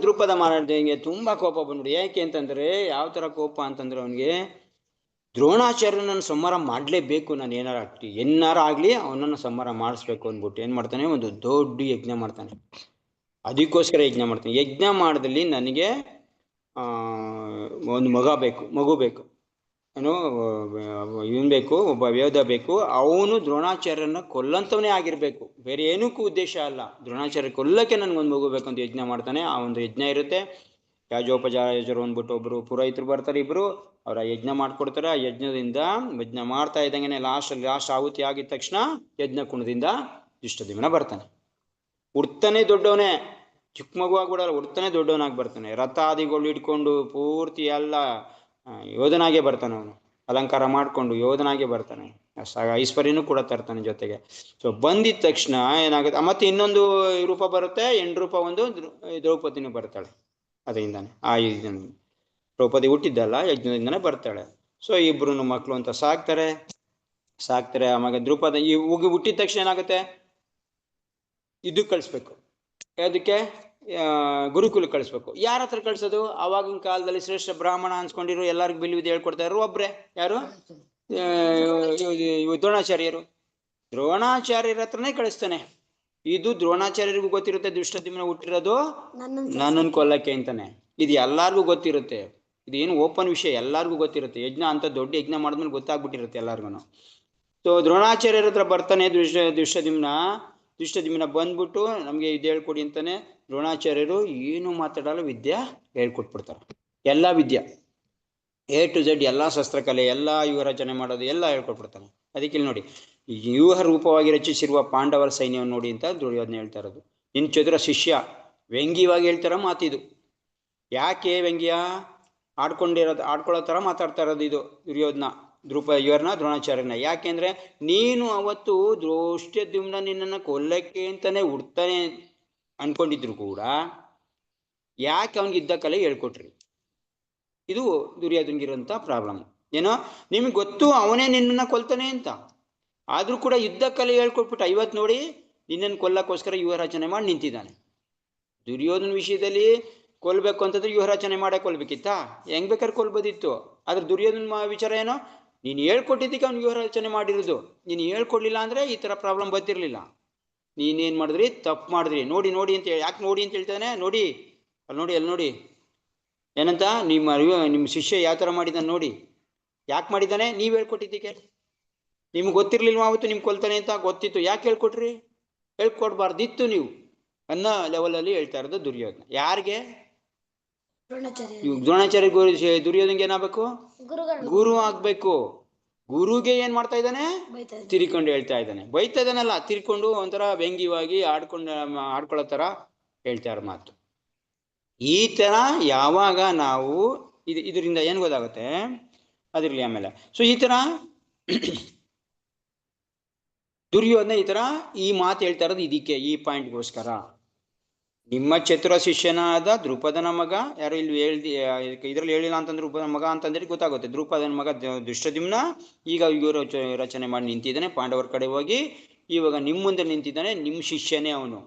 S1: ದ್ರುಪದ ಮಹಾರಾಜನಿಗೆ ತುಂಬಾ ಕೋಪ ಬಂದ್ಬಿಡು. ಯಾಕೆ ಅಂತಂದ್ರೆ, ಯಾವ ತರ ಕೋಪ ಅಂತಂದ್ರೆ, ಅವನಿಗೆ ದ್ರೋಣಾಚಾರ್ಯನನ್ನು ಸಂಹಾರ ಮಾಡಲೇಬೇಕು, ನಾನು ಏನಾರ ಆಗ್ಲಿ ಅವನನ್ನು ಸಂಹಾರ ಮಾಡಿಸ್ಬೇಕು ಅಂದ್ಬಿಟ್ಟು ಏನ್ ಮಾಡ್ತಾನೆ, ಒಂದು ದೊಡ್ಡ ಯಜ್ಞ ಮಾಡ್ತಾನೆ. ಅದಕ್ಕೋಸ್ಕರ ಯಜ್ಞ ಮಾಡ್ತಾನೆ. ಯಜ್ಞ ಮಾಡದಲ್ಲಿ ನನಗೆ ಒಂದು ಮಗು ಬೇಕು, ಏನು ಇವನ್ ಬೇಕು, ಒಬ್ಬ ಯೋಧ ಬೇಕು. ಅವನು ದ್ರೋಣಾಚಾರ್ಯನ ಕೊಲ್ಲಂತವನೇ ಆಗಿರ್ಬೇಕು, ಬೇರೆ ಏನಕ್ಕೂ ಉದ್ದೇಶ ಅಲ್ಲ. ದ್ರೋಣಾಚಾರ್ಯ ಕೊಲ್ಲಕ್ಕೆ ನನ್ಗೊಂದು ಮಗು ಬೇಕು ಅಂತ ಯಜ್ಞ ಮಾಡ್ತಾನೆ. ಆ ಒಂದು ಯಜ್ಞ ಇರುತ್ತೆ. ಯಾಜೋಪಚಾರ್ಯರು ಅಂದ್ಬಿಟ್ಟು ಒಬ್ರು ಪುರೋಹಿತರು ಬರ್ತಾರೆ, ಇಬ್ರು ಅವರ ಯಜ್ಞ ಮಾಡ್ಕೊಡ್ತಾರೆ. ಆ ಯಜ್ಞ ಮಾಡ್ತಾ ಇದ್ದಂಗೆ ಲಾಸ್ಟ್ ಆಹುತಿ ಆಗಿದ ತಕ್ಷಣ ಯಜ್ಞ ಕುಣದಿಂದ ದುಷ್ಟದ್ಯುಮ್ನ ಬರ್ತಾನೆ. ಉಡ್ತಾನೆ ದೊಡ್ಡವನೇ, ಚಿಕ್ಕ ಮಗು ಆಗ್ಬಿಡಲ್ಲ, ಉಡ್ತಾನೆ ದೊಡ್ಡವನಾಗಿ ಬರ್ತಾನೆ. ರಥಾದಿಗಳು ಇಟ್ಕೊಂಡು ಪೂರ್ತಿ ಎಲ್ಲ ಯೋಧನಾಗೆ ಬರ್ತಾನೆ. ಅವನು ಅಲಂಕಾರ ಮಾಡ್ಕೊಂಡು ಯೋಧನಾಗೆ ಬರ್ತಾನೆ. ಐಶ್ವರ್ಯನೂ ಕೂಡ ತರ್ತಾನೆ ಜೊತೆಗೆ. ಸೊ ಬಂದಿದ ತಕ್ಷಣ ಏನಾಗುತ್ತೆ, ಮತ್ತೆ ಇನ್ನೊಂದು ರೂಪ ಬರುತ್ತೆ, ಹೆಣ್ಣು ರೂಪ, ಒಂದು ದ್ರೌಪದಿನೂ ಬರ್ತಾಳೆ. ಅದರಿಂದಾನೆ ಆ ದ್ರೌಪದಿ ಹುಟ್ಟಿದ್ದಲ್ಲ, ಯಜ್ಞದಿಂದನೇ ಬರ್ತಾಳೆ. ಸೊ ಇಬ್ರು ಮಕ್ಕಳು ಅಂತ ಸಾಕ್ತಾರೆ. ಆವಾಗ ದ್ರೌಪದ ಹುಟ್ಟಿದ ತಕ್ಷಣ ಏನಾಗುತ್ತೆ, ಇದಕ್ಕೆ ಕಳಿಸ್ಬೇಕು. ಅದಕ್ಕೆ ಗುರುಕುಲ ಕಳಿಸ್ಬೇಕು. ಯಾರ ಹತ್ರ ಕಳ್ಸೋದು? ಆವಾಗಿನ ಕಾಲದಲ್ಲಿ ಶ್ರೇಷ್ಠ ಬ್ರಾಹ್ಮಣ ಅನ್ಸ್ಕೊಂಡಿರು, ಎಲ್ಲರಿಗೂ ಬಿಲ್ವಿದ್ಯೆ ಹೇಳ್ಕೊಡ್ತಾ ಇದ್ರು ಒಬ್ರೆ. ಯಾರು? ದ್ರೋಣಾಚಾರ್ಯರು. ದ್ರೋಣಾಚಾರ್ಯರ ಹತ್ರನೇ ಕಳಿಸ್ತಾನೆ. ಇದು ದ್ರೋಣಾಚಾರ್ಯರಿಗೂ ಗೊತ್ತಿರುತ್ತೆ ದುಷ್ಟದ್ಯುಮ್ನ ಹುಟ್ಟಿರೋದು ನನ್ನನ್ನು ಕೊಲ್ಲಕ್ಕೆ ಅಂತಾನೆ. ಇದು ಎಲ್ಲಾರ್ಗೂ ಗೊತ್ತಿರುತ್ತೆ. ಇದೇನು ಓಪನ್ ವಿಷಯ, ಎಲ್ಲಾರ್ಗೂ ಗೊತ್ತಿರುತ್ತೆ. ಯಜ್ಞ ಅಂತ ದೊಡ್ಡ ಯಜ್ಞ ಮಾಡಿದ್ಮೇಲೆ ಗೊತ್ತಾಗ್ಬಿಟ್ಟಿರುತ್ತೆ ಎಲ್ಲಾರ್ಗು. ಸೊ ದ್ರೋಣಾಚಾರ್ಯರ ಹತ್ರ ಬರ್ತಾನೆ ದುಷ್ಟದ್ಯುಮ್ನ ಬಂದ್ಬಿಟ್ಟು ನಮಗೆ ಇದು ಹೇಳ್ಕೊಡಿ ಅಂತಾನೆ. ದ್ರೋಣಾಚಾರ್ಯರು ಏನು ಮಾತಾಡಲ್ಲ, ವಿದ್ಯೆ ಹೇಳ್ಕೊಟ್ಬಿಡ್ತಾರೆ. ಎಲ್ಲ ವಿದ್ಯೆ A to Z, ಎಲ್ಲ ಶಸ್ತ್ರಕಲೆ, ಎಲ್ಲ ವ್ಯೂಹ ರಚನೆ ಮಾಡೋದು ಎಲ್ಲ ಹೇಳ್ಕೊಟ್ಬಿಡ್ತಾನೆ. ಅದಕ್ಕೆ ಇಲ್ಲಿ ನೋಡಿ, ವ್ಯೂಹ ರೂಪವಾಗಿ ರಚಿಸಿರುವ ಪಾಂಡವರ ಸೈನ್ಯವನ್ನು ನೋಡಿ ಅಂತ ದುರ್ಯೋಧನ ಹೇಳ್ತಾ ಇರೋದು. ಇನ್ನು ಚತುರ ಶಿಷ್ಯ ವ್ಯಂಗ್ಯವಾಗಿ ಹೇಳ್ತಾರ ಮಾತಿದು. ಯಾಕೆ ವ್ಯಂಗ್ಯ? ಆಡ್ಕೊಳ್ಳೋ ಥರ ಮಾತಾಡ್ತಾ ಇರೋದು ಇದು ದುರ್ಯೋಧನ ಇವ್ರನ್ನ ದ್ರೋಣಾಚಾರ್ಯನ. ಯಾಕೆಂದ್ರೆ ನೀನು ಅವತ್ತು ದ್ರೋಷ್ಟದ್ಯುಮ್ನ ನಿನ್ನನ್ನು ಕೊಲ್ಲಕ್ಕೆ ಅಂತಾನೆ ಹುಡ್ತಾನೆ ಅನ್ಕೊಂಡಿದ್ರು ಕೂಡ ಯಾಕೆ ಅವನಿಗೆ ಯುದ್ಧ ಕಲೆ ಹೇಳ್ಕೊಟ್ರಿ? ಇದು ದುರ್ಯೋಧನಿಗಿರೋಂಥ ಪ್ರಾಬ್ಲಮ್. ಏನೋ ನಿಮ್ಗೆ ಗೊತ್ತು ಅವನೇ ನಿನ್ನನ್ನು ಕೊಲ್ತಾನೆ ಅಂತ, ಆದ್ರೂ ಕೂಡ ಯುದ್ಧ ಕಲೆ ಹೇಳ್ಕೊಟ್ಬಿಟ್ಟು ಇವತ್ತು ನೋಡಿ ನಿನ್ನನ್ನು ಕೊಲ್ಲಕ್ಕೋಸ್ಕರ ವ್ಯೂಹ ರಚನೆ ಮಾಡಿ ನಿಂತಿದ್ದಾನೆ. ದುರ್ಯೋಧನ ವಿಷಯದಲ್ಲಿ ಕೊಲ್ಬೇಕು ಅಂತಂದ್ರೆ ವ್ಯೂಹ ರಚನೆ ಮಾಡೇ ಕೊಲ್ಬೇಕಿತ್ತಾ? ಹೆಂಗ್ ಬೇಕಾದ್ರೆ ಕೊಲ್ಬೋದಿತ್ತು. ಆದ್ರೆ ದುರ್ಯೋಧನ ವಿಚಾರ ಏನೋ, ನೀನು ಹೇಳ್ಕೊಟ್ಟಿದ್ದಕ್ಕೆ ಅವ್ನು ವ್ಯೂಹ ರಚನೆ ಮಾಡಿರೋದು. ನೀನು ಹೇಳ್ಕೊಡ್ಲಿಲ್ಲ ಅಂದ್ರೆ ಈ ತರ ಪ್ರಾಬ್ಲಮ್ ಬರ್ತಿರ್ಲಿಲ್ಲ. ನೀನೇನ್ ಮಾಡಿದ್ರಿ? ತಪ್ಪು ಮಾಡಿದ್ರಿ. ನೋಡಿ ನೋಡಿ ಅಂತ ಹೇಳಿ, ಯಾಕೆ ನೋಡಿ ಅಂತ ಹೇಳ್ತಾನೆ? ನೋಡಿ ಅಲ್ಲಿ ನೋಡಿ ಏನಂತ, ನಿಮ್ಮ ಶಿಷ್ಯ ಯಾವ ಥರ ಮಾಡಿದ್ದಾನೆ ನೋಡಿ. ಯಾಕೆ ಮಾಡಿದ್ದಾನೆ? ನೀವು ಹೇಳ್ಕೊಟ್ಟಿದ್ದಕ್ಕೆ. ನಿಮ್ಗೆ ಗೊತ್ತಿರ್ಲಿಲ್ವ ಅವತ್ತು ನಿಮ್ಗೆ ಕೊಲ್ತಾನೆ ಅಂತ? ಗೊತ್ತಿತ್ತು. ಯಾಕೆ ಹೇಳ್ಕೊಟ್ರಿ? ಹೇಳ್ಕೊಡ್ಬಾರ್ದಿತ್ತು ನೀವು ಅನ್ನೋ ಲೆವೆಲಲ್ಲಿ ಹೇಳ್ತಾ ಇರೋದು ದುರ್ಯೋಧನ. ಯಾರಿಗೆ? ದ್ರೋಣಾಚಾರ್ಯ. ದುರ್ಯೋಧನ್ಗೆ ಏನಾಗಬೇಕು? ಗುರು ಆಗ್ಬೇಕು. ಗುರುಗೆ ಏನ್ ಮಾಡ್ತಾ ಇದ್ದಾನೆ? ತಿರ್ಕೊಂಡು ಹೇಳ್ತಾ ಇದ್ದಾನೆ. ಬೈತಾ ಇದ್ದಾನಲ್ಲ, ತಿರ್ಕೊಂಡು ಒಂಥರ ವ್ಯಂಗ್ಯವಾಗಿ ಆಡ್ಕೊಳ್ಳೋ ತರ ಹೇಳ್ತಾರೆ ಮಾತು. ಈ ತರ ಯಾವಾಗ ನಾವು ಇದರಿಂದ ಏನ್ ಗೊತ್ತಾಗುತ್ತೆ ಅದಿರ್ಲಿ ಆಮೇಲೆ. ಸೊ ಈ ತರ ದುರ್ಯೋಧನ ಈ ತರ ಈ ಮಾತು ಹೇಳ್ತಾ ಇರೋದು ಇದಕ್ಕೆ, ಈ ಪಾಯಿಂಟ್ಗೋಸ್ಕರ. ನಿಮ್ಮ ಚತುರ ಶಿಷ್ಯನಾದ ದ್ರುಪದನ ಮಗ ಯಾರು ಇಲ್ಲಿ ಇದ್ರಲ್ಲಿ ಹೇಳಿಲ್ಲ ಅಂತಂದ್ರೆ ದ್ರುಪದನ ಮಗ ಅಂತಂದ್ರೆ ಗೊತ್ತಾಗುತ್ತೆ. ದ್ರುಪದನ ಮಗ ದುಷ್ಟದ್ಯುಮ್ನ ಈಗ ಇವರು ರಚನೆ ಮಾಡಿ ನಿಂತಿದ್ದಾನೆ ಪಾಂಡವರ ಕಡೆ ಹೋಗಿ. ಇವಾಗ ನಿಮ್ಮ ಮುಂದೆ ನಿಂತಿದ್ದಾನೆ, ನಿಮ್ಮ ಶಿಷ್ಯನೇ ಅವನು.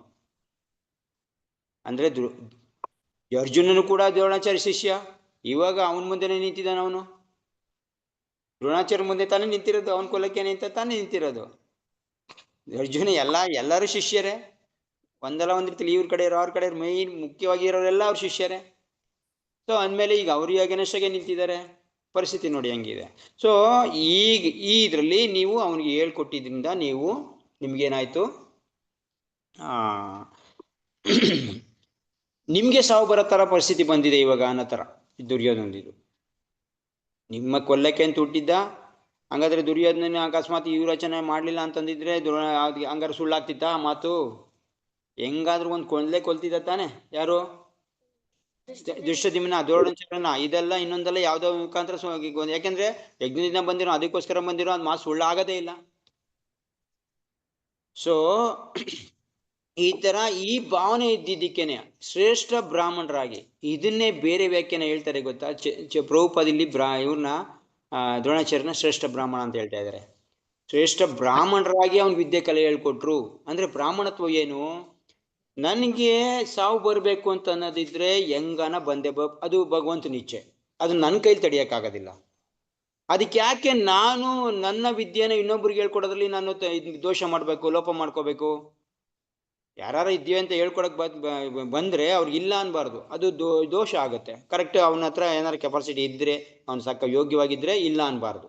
S1: ಅಂದ್ರೆ ಅರ್ಜುನನು ಕೂಡ ದ್ರೋಣಾಚಾರ್ಯ ಶಿಷ್ಯ. ಇವಾಗ ಅವನ ಮುಂದೆನೆ ನಿಂತಿದ್ದಾನೆ ಅವನು. ದ್ರೋಣಾಚಾರ್ಯ ಮುಂದೆ ತಾನೇ ನಿಂತಿರೋದು, ಅವನ ಕೊಲಕ್ಕೇನೆ ಅಂತ ತಾನೇ ನಿಂತಿರೋದು. ಅರ್ಜುನ ಎಲ್ಲರೂ ಶಿಷ್ಯರೇ. ಒಂದಲ್ಲ ಒಂದಿರ್ತಿಲಿ ಇವ್ರ ಕಡೆ ಅವ್ರ ಕಡೆ ಮೈನ್ ಮುಖ್ಯವಾಗಿ ಇರೋರೆಲ್ಲ ಅವ್ರ ಶಿಷ್ಯರೇ. ಸೊ ಅಂದಮೇಲೆ ಈಗ ಅವ್ರಿಗೆ ಅಗೇನೆಸ್ಟಾಗೆ ನಿಂತಿದ್ದಾರೆ. ಪರಿಸ್ಥಿತಿ ನೋಡಿ ಹಂಗಿದೆ. ಸೊ ಈಗ ಈ ಇದರಲ್ಲಿ ನೀವು ಅವನಿಗೆ ಹೇಳ್ಕೊಟ್ಟಿದ್ರಿಂದ ನಿಮ್ಗೇನಾಯ್ತು? ನಿಮ್ಗೆ ಸಾವು ಬರೋ ಥರ ಪರಿಸ್ಥಿತಿ ಬಂದಿದೆ ಇವಾಗ ಅನ್ನೋ ಥರ ದುರ್ಯೋಧನದಿದು. ನಿಮ್ಮ ಕೊಲ್ಲಕ್ಕೆ ಅಂತ ಹುಟ್ಟಿದ್ದ. ಹಂಗಾದ್ರೆ ದುರ್ಯೋಧನ ಅಕಸ್ಮಾತ್ ಇವ್ ರಚನೆ ಮಾಡಲಿಲ್ಲ ಅಂತಂದಿದ್ರೆ ಹಂಗಾರೆ ಸುಳ್ಳಾಗ್ತಿತ್ತ ಮಾತು? ಹೆಂಗಾದ್ರೂ ಒಂದು ಕೊಲ್ತಿದ್ದ ತಾನೆ. ಯಾರು? ದುಷ್ಟದ್ಯುಮ್ನ, ದ್ರೋಣಾಚಾರ್ಯನ. ಇದೆಲ್ಲ ಇನ್ನೊಂದೆಲ್ಲ ಯಾವ್ದೋ ಮುಖಾಂತರ ಯಾಕೆಂದ್ರೆ ಯಜ್ಞದಿಂದ ಬಂದಿರೋ, ಅದಕ್ಕೋಸ್ಕರ ಬಂದಿರೋ ಅದು ಮಾತು ಸುಳ್ಳಾಗದೇ ಇಲ್ಲ. ಸೊ ಈ ತರ ಈ ಭಾವನೆ ಇದ್ದಿದ್ದಕ್ಕೇನೆ ಶ್ರೇಷ್ಠ ಬ್ರಾಹ್ಮಣರಾಗಿ ಇದನ್ನೇ ಬೇರೆ ವ್ಯಾಖ್ಯಾನ ಹೇಳ್ತಾರೆ ಗೊತ್ತಾ? ಪ್ರಭುಪಾದಲ್ಲಿ ಇವ್ರನ್ನ ದ್ರೋಣಾಚಾರ್ಯನ ಶ್ರೇಷ್ಠ ಬ್ರಾಹ್ಮಣ ಅಂತ ಹೇಳ್ತಾ ಇದ್ದಾರೆ. ಶ್ರೇಷ್ಠ ಬ್ರಾಹ್ಮಣರಾಗಿ ಅವ್ನ ವಿದ್ಯೆ ಕಲೆ ಹೇಳ್ಕೊಟ್ರು. ಅಂದ್ರೆ ಬ್ರಾಹ್ಮಣತ್ವ ಏನು? ನನಗೆ ಸಾವು ಬರಬೇಕು ಅಂತ ಅನ್ನೋದಿದ್ರೆ ಹೆಂಗನ ಅದು ಭಗವಂತನ ಇಚ್ಛೆ. ಅದು ನನ್ನ ಕೈಲಿ ತಡೆಯೋಕ್ಕಾಗೋದಿಲ್ಲ. ಅದಕ್ಕೆ ಯಾಕೆ ನಾನು ನನ್ನ ವಿದ್ಯೆನ ಇನ್ನೊಬ್ರಿಗೆ ಹೇಳ್ಕೊಡೋದ್ರಲ್ಲಿ ನಾನು ದೋಷ ಮಾಡಬೇಕು, ಲೋಪ ಮಾಡ್ಕೋಬೇಕು? ಯಾರು ಇದ್ದೀವಿ ಅಂತ ಹೇಳ್ಕೊಡಕ್ ಬಂದ್ರೆ ಅವ್ರಿಗೆ ಇಲ್ಲ ಅನ್ಬಾರ್ದು. ಅದು ದೋಷ ಆಗುತ್ತೆ. ಕರೆಕ್ಟ್, ಅವನ ಹತ್ರ ಏನಾರು ಕೆಪಾಸಿಟಿ ಇದ್ರೆ, ಅವ್ನು ಸಾಕ ಯೋಗ್ಯವಾಗಿದ್ರೆ ಇಲ್ಲ ಅನ್ಬಾರ್ದು.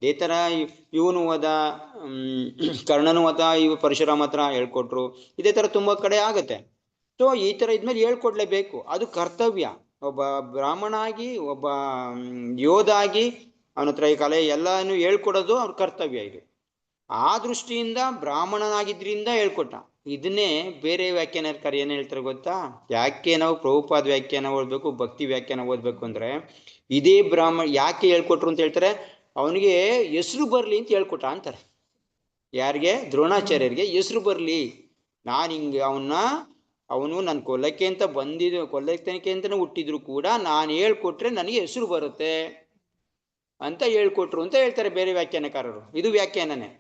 S1: ಇದೇ ತರ ಇವನು ಹೋದ, ಕರ್ಣನು ಹೋದ, ಇವು ಪರಶುರಾಮ ಹತ್ರ ಹೇಳ್ಕೊಟ್ರು. ಇದೇ ತರ ತುಂಬಾ ಕಡೆ ಆಗತ್ತೆ. ಸೊ ಈ ತರ ಇದ್ಮೇಲೆ ಹೇಳ್ಕೊಡ್ಲೇಬೇಕು, ಅದು ಕರ್ತವ್ಯ. ಒಬ್ಬ ಬ್ರಾಹ್ಮಣ ಆಗಿ, ಒಬ್ಬ ಯೋಧ ಆಗಿ ಅವನ ಹತ್ರ ಈ ಕಲೆ ಎಲ್ಲಾನು ಹೇಳ್ಕೊಡೋದು ಅವ್ರ ಕರ್ತವ್ಯ. ಇದು ಆ ದೃಷ್ಟಿಯಿಂದ ಬ್ರಾಹ್ಮಣನಾಗಿದ್ರಿಂದ ಹೇಳ್ಕೊಟ್ಟ. ಇದನ್ನೇ ಬೇರೆ ವ್ಯಾಖ್ಯಾನಕಾರ ಏನ್ ಹೇಳ್ತಾರೆ ಗೊತ್ತಾ? ಯಾಕೆ ನಾವು ಪ್ರಭುಪಾದ ವ್ಯಾಖ್ಯಾನ ಓದ್ಬೇಕು, ಭಕ್ತಿ ವ್ಯಾಖ್ಯಾನ ಓದ್ಬೇಕು ಅಂದ್ರೆ ಇದೇ ಬ್ರಾಹ್ಮಣ ಯಾಕೆ ಹೇಳ್ಕೊಟ್ರು ಅಂತ ಹೇಳ್ತಾರೆ. ಅವನಿಗೆ ಹೆಸರು ಬರ್ಲಿ ಅಂತ ಹೇಳ್ಕೊಟ್ಟ ಅಂತಾರೆ. ಯಾರಿಗೆ? ದ್ರೋಣಾಚಾರ್ಯರಿಗೆ ಹೆಸರು ಬರ್ಲಿ. ನಾನು ಹಿಂಗೆ ಅವನು ನನ್ನ ಕೊಲ್ಲಕ್ಕೆ ಅಂತ ಕೊಲ್ಲಕ್ಕೆ ಅಂತಾನೆ ಹುಟ್ಟಿದ್ರು ಕೂಡ ನಾನು ಹೇಳ್ಕೊಟ್ರೆ ನನಗೆ ಹೆಸರು ಬರುತ್ತೆ ಅಂತ ಹೇಳ್ಕೊಟ್ರು ಅಂತ ಹೇಳ್ತಾರೆ ಬೇರೆ ವ್ಯಾಖ್ಯಾನಕಾರರು. ಇದು ವ್ಯಾಖ್ಯಾನನೇ.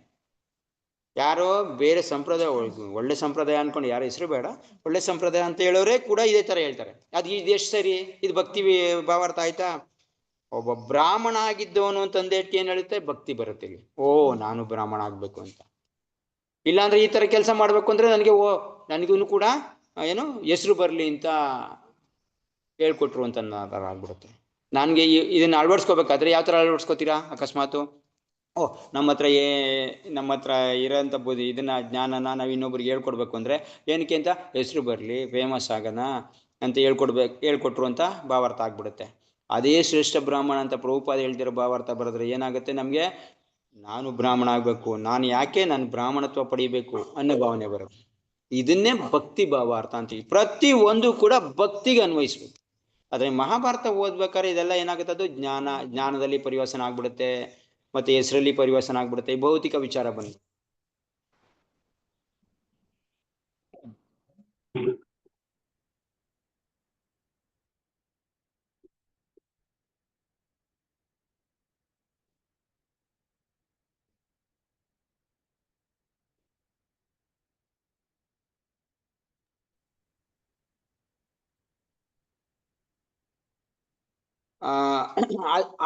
S1: ಯಾರೋ ಬೇರೆ ಸಂಪ್ರದಾಯ, ಒಳ್ಳೆ ಸಂಪ್ರದಾಯ ಅನ್ಕೊಂಡು ಯಾರ ಹೆಸರು ಬೇಡ, ಒಳ್ಳೆ ಸಂಪ್ರದಾಯ ಅಂತ ಹೇಳೋರೇ ಕೂಡ ಇದೇ ತರ ಹೇಳ್ತಾರೆ. ಅದು ಇದೆಷ್ಟು ಸರಿ? ಇದು ಭಕ್ತಿ ಭಾವಾರ್ಥ ಆಯ್ತಾ? ಒಬ್ಬ ಬ್ರಾಹ್ಮಣ ಆಗಿದ್ದವನು ಅಂತಂದೇಟ್ ಏನ್ ಹೇಳುತ್ತೆ? ಭಕ್ತಿ ಬರುತ್ತೆ. ಓ ನಾನು ಬ್ರಾಹ್ಮಣ ಆಗ್ಬೇಕು ಅಂತ. ಇಲ್ಲಾಂದ್ರೆ ಈ ತರ ಕೆಲಸ ಮಾಡ್ಬೇಕು ಅಂದ್ರೆ ನನಗೂ ಕೂಡ ಏನು ಹೆಸರು ಬರ್ಲಿ ಅಂತ ಹೇಳ್ಕೊಟ್ರು ಅಂತ ಆಗ್ಬಿಡುತ್ತೆ. ನನ್ಗೆ ಇದನ್ನ ಅಳವಡಿಸ್ಕೋಬೇಕಾದ್ರೆ ಯಾವ ತರ ಅಳವಡಿಸ್ಕೋತೀರಾ? ಅಕಸ್ಮಾತ್ ನಮ್ಮ ಹತ್ರ ಇರೋಂಥ ಬುದ್ಧಿ ಇದನ್ನ ಜ್ಞಾನನ ನಾವು ಇನ್ನೊಬ್ರಿಗೆ ಹೇಳ್ಕೊಡ್ಬೇಕು ಅಂದ್ರೆ ಏನಕ್ಕೆ ಅಂತ ಹೆಸರು ಬರಲಿ, ಫೇಮಸ್ ಆಗೋಣ ಅಂತ ಹೇಳ್ಕೊಟ್ರು ಅಂತ ಭಾವಾರ್ಥ ಆಗ್ಬಿಡುತ್ತೆ. ಅದೇ ಶ್ರೇಷ್ಠ ಬ್ರಾಹ್ಮಣ ಅಂತ ಪ್ರಭುಪಾದ ಹೇಳ್ತಿರೋ ಭಾವಾರ್ಥ ಬರೆದ್ರೆ ಏನಾಗುತ್ತೆ ನಮಗೆ? ನಾನು ಬ್ರಾಹ್ಮಣ ಆಗ್ಬೇಕು, ನಾನು ಯಾಕೆ ನಾನು ಬ್ರಾಹ್ಮಣತ್ವ ಪಡಿಬೇಕು ಅನ್ನೋ ಭಾವನೆ ಬರುತ್ತೆ. ಇದನ್ನೇ ಭಕ್ತಿ ಭಾವಾರ್ಥ ಅಂತೀವಿ. ಪ್ರತಿ ಒಂದು ಕೂಡ ಭಕ್ತಿಗೆ ಅನ್ವಯಿಸ್ಬೇಕು. ಆದ್ರೆ ಮಹಾಭಾರತ ಓದ್ಬೇಕಾದ್ರೆ ಇದೆಲ್ಲ ಏನಾಗುತ್ತೆ? ಅದು ಜ್ಞಾನದಲ್ಲಿ ಪರಿವರ್ತನೆ ಆಗ್ಬಿಡುತ್ತೆ, ಮತ್ತೆ ಹೆಸರಲ್ಲಿ ಪರಿವರ್ತನೆ ಆಗ್ಬಿಡುತ್ತೆ, ಭೌತಿಕ ವಿಚಾರ ಬಂದು.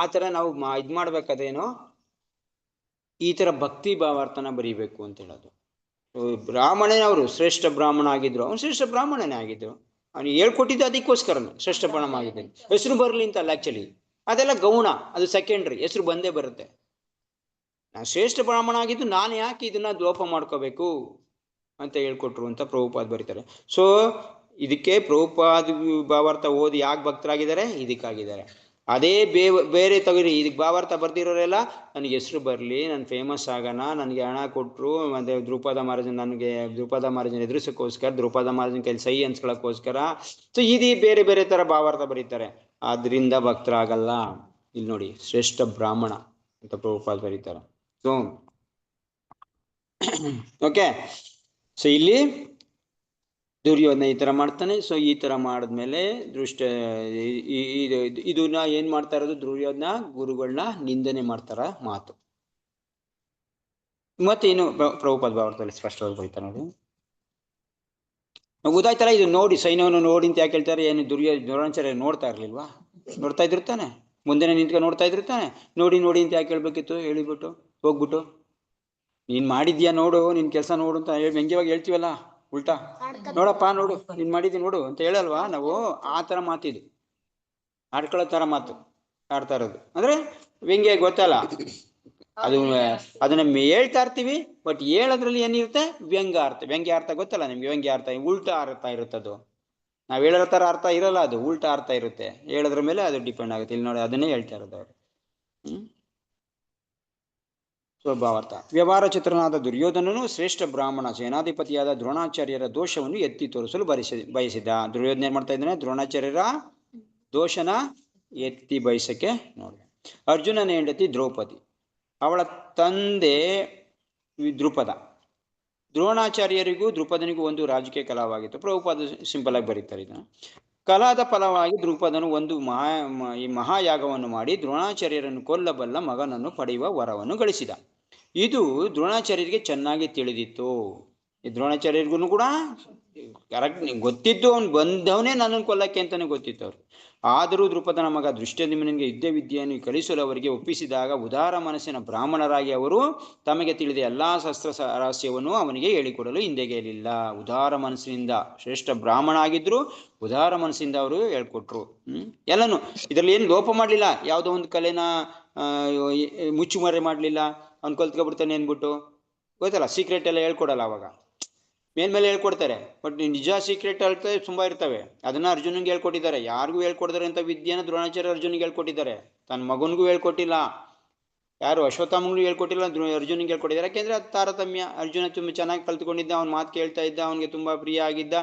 S1: ಆ ತರ ನಾವು ಇದ್ ಮಾಡ್ಬೇಕಾದ್ರೇನು ಈ ತರ ಭಕ್ತಿ ಭಾವಾರ್ಥನ ಬರೀಬೇಕು ಅಂತ ಹೇಳೋದು. ಬ್ರಾಹ್ಮಣನೇ ಅವರು ಶ್ರೇಷ್ಠ ಬ್ರಾಹ್ಮಣ ಆಗಿದ್ರು, ಅವ್ನು ಶ್ರೇಷ್ಠ ಬ್ರಾಹ್ಮಣನೇ ಆಗಿದ್ರು, ಅವ್ನು ಹೇಳ್ಕೊಟ್ಟಿದ್ದು ಅದಕ್ಕೋಸ್ಕರನೇ ಶ್ರೇಷ್ಠ ಬ್ರಾಹ್ಮಣ ಆಗಿದ್ದೇನೆ. ಹೆಸರು ಬರ್ಲಿ ಅಂತ ಅಲ್ಲ, ಆಕ್ಚುಲಿ ಅದೆಲ್ಲ ಗೌಣ, ಅದು ಸೆಕೆಂಡ್ರಿ. ಹೆಸರು ಬಂದೇ ಬರುತ್ತೆ. ನಾನು ಶ್ರೇಷ್ಠ ಬ್ರಾಹ್ಮಣ ಆಗಿದ್ದು ನಾನು ಯಾಕೆ ಇದನ್ನ ಲೋಪ ಮಾಡ್ಕೋಬೇಕು ಅಂತ ಹೇಳ್ಕೊಟ್ರು ಅಂತ ಪ್ರಭುಪಾದ್ ಬರೀತಾರೆ. ಸೊ ಇದಕ್ಕೆ ಪ್ರಭುಪಾದ್ ಭಾವಾರ್ಥ ಓದಿ ಯಾಕೆ ಭಕ್ತರಾಗಿದ್ದಾರೆ? ಇದಕ್ಕಾಗಿದ್ದಾರೆ. ಅದೇ ಬೇರೆ ತಗರಿ ಇದಕ್ಕೆ ಭಾವಾರ್ಥ ಬರ್ದಿರೋರೆಲ್ಲ ನನಗೆ ಹೆಸರು ಬರಲಿ, ನಾನು ಫೇಮಸ್ ಆಗೋಣ, ನನಗೆ ಹಣ ಕೊಟ್ಟರು, ಮತ್ತೆ ದ್ರೌಪದ ಮಹಾರಾಜನ ಎದುರಿಸೋಕ್ಕೋಸ್ಕರ, ದ್ರೌಪದ ಮಹಾರಾಜನ ಕೈಲಿ ಸಹಿ ಹಂಚ್ಕೊಳ್ಳೋಕ್ಕೋಸ್ಕರ. ಸೊ ಇದು ಬೇರೆ ಬೇರೆ ತರ ಭಾವಾರ್ಥ ಬರೀತಾರೆ. ಆದ್ರಿಂದ ಭಕ್ತರಾಗಲ್ಲ. ಇಲ್ಲಿ ನೋಡಿ, ಶ್ರೇಷ್ಠ ಬ್ರಾಹ್ಮಣ ಅಂತ ಪ್ರಭುಪಾದ್ ಬರೀತಾರೆ. ಸೊ ಓಕೆ, ಸೊ ಇಲ್ಲಿ ದುರ್ಯೋಧನ ಈ ತರ ಮಾಡ್ತಾನೆ. ಸೊ ಈ ತರ ಮಾಡಿದ್ಮೇಲೆ ಇದನ್ನ ಏನ್ ಮಾಡ್ತಾ ಇರೋದು? ದುರ್ಯೋಧನ ಗುರುಗಳನ್ನ ನಿಂದನೆ ಮಾಡ್ತಾರ ಮಾತು. ಮತ್ತೆ ಇನ್ನು ಪ್ರಭುಪಾದ ಭಾವಾರ್ಥದಲ್ಲಿ ಸ್ಪಷ್ಟವಾಗಿ ಬರೀತಾರೆ ನೋಡಿ. ಗೊತ್ತಾಯ್ತಲ್ಲ, ಇದು ನೋಡಿ, ಸೈನ್ಯವನ್ನು ನೋಡಿ ಅಂತ ಯಾಕೆ ಹೇಳ್ತಾರೆ? ಏನು ದ್ರೋಣಾಚಾರ್ಯ ನೋಡ್ತಾ ಇರ್ಲಿಲ್ವಾ? ನೋಡ್ತಾ ಇದ್ದಿರ್ತಾನೆ, ಮುಂದೆನೆ ನಿಂತ್ಕೊಂಡು ನೋಡ್ತಾ ಇದ್ದಿರ್ತಾನೆ. ನೋಡಿ ನೋಡಿ ಅಂತ ಯಾಕೆ ಹೇಳ್ಬೇಕಿತ್ತು? ಹೇಳಿಬಿಟ್ಟು ಹೋಗ್ಬಿಟ್ಟು ನೀನ್ ಮಾಡಿದ್ಯಾ ನೋಡು, ನಿನ್ ಕೆಲಸ ನೋಡು ಅಂತ ವ್ಯಂಗ್ಯವಾಗಿ ಹೇಳ್ತೀವಲ್ಲ, ಉಲ್ಟಾ ನೋಡಪ್ಪ ನೋಡು ನೀನ್ ಮಾಡಿದ್ದಿ ನೋಡು ಅಂತ ಹೇಳಲ್ವಾ ನಾವು? ಆ ತರ ಮಾತಿದು, ಆಡ್ಕೊಳ್ಳೋ ತರ ಮಾತು ಆಡ್ತಾ ಇರೋದು. ಅಂದ್ರೆ ವ್ಯಂಗ್ಯ, ಗೊತ್ತಲ್ಲ ಅದು. ಅದನ್ನ ಹೇಳ್ತಾ ಇರ್ತೀವಿ, ಬಟ್ ಹೇಳೋದ್ರಲ್ಲಿ ಏನಿರುತ್ತೆ? ವ್ಯಂಗ್ಯ ಅರ್ಥ ಗೊತ್ತಲ್ಲ ನಿಮ್ಗೆ? ವ್ಯಂಗ್ಯ ಅರ್ಥ ಉಲ್ಟಾ ಅರ್ಥ ಇರುತ್ತದು. ನಾವ್ ಹೇಳೋ ತರ ಅರ್ಥ ಇರಲ್ಲ, ಅದು ಉಲ್ಟಾ ಅರ್ಥ ಇರುತ್ತೆ. ಹೇಳೋದ್ರ ಮೇಲೆ ಅದು ಡಿಪೆಂಡ್ ಆಗುತ್ತೆ. ಇಲ್ಲಿ ನೋಡಿ, ಅದನ್ನೇ ಹೇಳ್ತಾ ಇರೋದು ಅವ್ರು. ಸ್ವಭಾವಾರ್ಥ. ವ್ಯವಹಾರ ಚಿತ್ರನಾದ ದುರ್ಯೋಧನನು ಶ್ರೇಷ್ಠ ಬ್ರಾಹ್ಮಣ ಸೇನಾಧಿಪತಿಯಾದ ದ್ರೋಣಾಚಾರ್ಯರ ದೋಷವನ್ನು ಎತ್ತಿ ತೋರಿಸಲು ಬಯಸಿದ. ದುರ್ಯೋಧನ ಏನ್ ಮಾಡ್ತಾ ಇದ್ದಾನೆ? ದ್ರೋಣಾಚಾರ್ಯರ ದೋಷನ ಎತ್ತಿ ಬಯಸಕ್ಕೆ ನೋಡಿ. ಅರ್ಜುನನ ಹೆಂಡತಿ ದ್ರೌಪದಿ, ಅವಳ ತಂದೆ ದ್ರುಪದ. ದ್ರೋಣಾಚಾರ್ಯರಿಗೂ ದ್ರುಪದನಿಗೂ ಒಂದು ರಾಜಕೀಯ ಕಲಹವಾಗಿತ್ತು. ಪ್ರಭುಪಾದ ಸಿಂಪಲ್ ಆಗಿ ಬರೀತಾರೆ ಇದನ್ನು. ಕಲಹದ ಫಲವಾಗಿ ದ್ರುಪದನು ಒಂದು ಮಹಾಯಾಗವನ್ನು ಮಾಡಿ ದ್ರೋಣಾಚಾರ್ಯರನ್ನು ಕೊಲ್ಲಬಲ್ಲ ಮಗನನ್ನು ಪಡೆಯುವ ವರವನ್ನು ಗಳಿಸಿದ. ಇದು ದ್ರೋಣಾಚಾರ್ಯರಿಗೆ ಚೆನ್ನಾಗಿ ತಿಳಿದಿತ್ತು. ಈ ದ್ರೋಣಾಚಾರ್ಯರಿಗೂ ಕೂಡ ಕರೆಕ್ಟ್ ಗೊತ್ತಿತ್ತು, ಅವ್ನು ಬಂದವನೇ ನನ್ನನ್ನು ಕೊಲ್ಲಕ್ಕೆ ಅಂತಾನೆ ಗೊತ್ತಿತ್ತು ಅವ್ರು. ಆದರೂ ದ್ರುಪದನ ಮಗ ಧೃಷ್ಟದ್ಯುಮ್ನನಿಗೆ ಯುದ್ಧ ವಿದ್ಯೆಯನ್ನು ಕಲಿಸಲು ಅವರಿಗೆ ಒಪ್ಪಿಸಿದಾಗ ಉದಾರ ಮನಸ್ಸಿನ ಬ್ರಾಹ್ಮಣರಾಗಿ ಅವರು ತಮಗೆ ತಿಳಿದ ಎಲ್ಲಾ ಶಸ್ತ್ರ ರಹಸ್ಯವನ್ನು ಅವನಿಗೆ ಹೇಳಿಕೊಡಲು ಹಿಂದೆಗೆಯಲಿಲ್ಲ. ಉದಾರ ಮನಸ್ಸಿನಿಂದ, ಶ್ರೇಷ್ಠ ಬ್ರಾಹ್ಮಣ ಆಗಿದ್ರು ಉದಾರ ಮನಸ್ಸಿಂದ ಅವರು ಹೇಳ್ಕೊಟ್ರು. ಎಲ್ಲನು ಇದರಲ್ಲಿ ಏನು ಲೋಪ ಮಾಡಲಿಲ್ಲ, ಯಾವುದೋ ಒಂದು ಕಲೆನ ಮುಚ್ಚುಮರೆ ಮಾಡಲಿಲ್ಲ. ಅವ್ನು ಕಲ್ತ್ಕೊಬಿಡ್ತಾನೆ ಅಂದ್ಬಿಟ್ಟು, ಗೊತ್ತಲ್ಲ ಸೀಕ್ರೆಟ್ ಎಲ್ಲ ಹೇಳ್ಕೊಡಲ್ಲ ಅವಾಗ, ಮೇಲ್ಮೇಲೆ ಹೇಳ್ಕೊಡ್ತಾರೆ. ಬಟ್ ನಿಜ ಸೀಕ್ರೆಟ್ ಹೇಳ್ತಾ ತುಂಬಾ ಇರ್ತವೆ. ಅದನ್ನ ಅರ್ಜುನಿಗೆ ಹೇಳ್ಕೊಟ್ಟಿದ್ದಾರೆ. ಯಾರಿಗೂ ಹೇಳ್ಕೊಡ್ತಾರೆ ಅಂತ ವಿದ್ಯೆನ ದ್ರೋಣಾಚಾರ್ಯ ಅರ್ಜುನಿಗೆ ಹೇಳ್ಕೊಟ್ಟಿದ್ದಾರೆ. ತನ್ನ ಮಗನಿಗೂ ಹೇಳ್ಕೊಟ್ಟಿಲ್ಲ, ಯಾರು ಅಶ್ವತ್ಥಾಮನಿಗೂ ಹೇಳ್ಕೊಟ್ಟಿಲ್ಲ, ಅರ್ಜುನಿಗೆ ಹೇಳ್ಕೊಟ್ಟಿದ್ದಾರೆ. ಯಾಕೆಂದ್ರೆ ಅದು ತಾರತಮ್ಯ. ಅರ್ಜುನ ತುಂಬ ಚೆನ್ನಾಗಿ ಕಲ್ತ್ಕೊಂಡಿದ್ದ, ಅವ್ನ ಮಾತು ಕೇಳ್ತಾ ಇದ್ದ, ಅವನಿಗೆ ತುಂಬಾ ಪ್ರಿಯ ಆಗಿದ್ದ.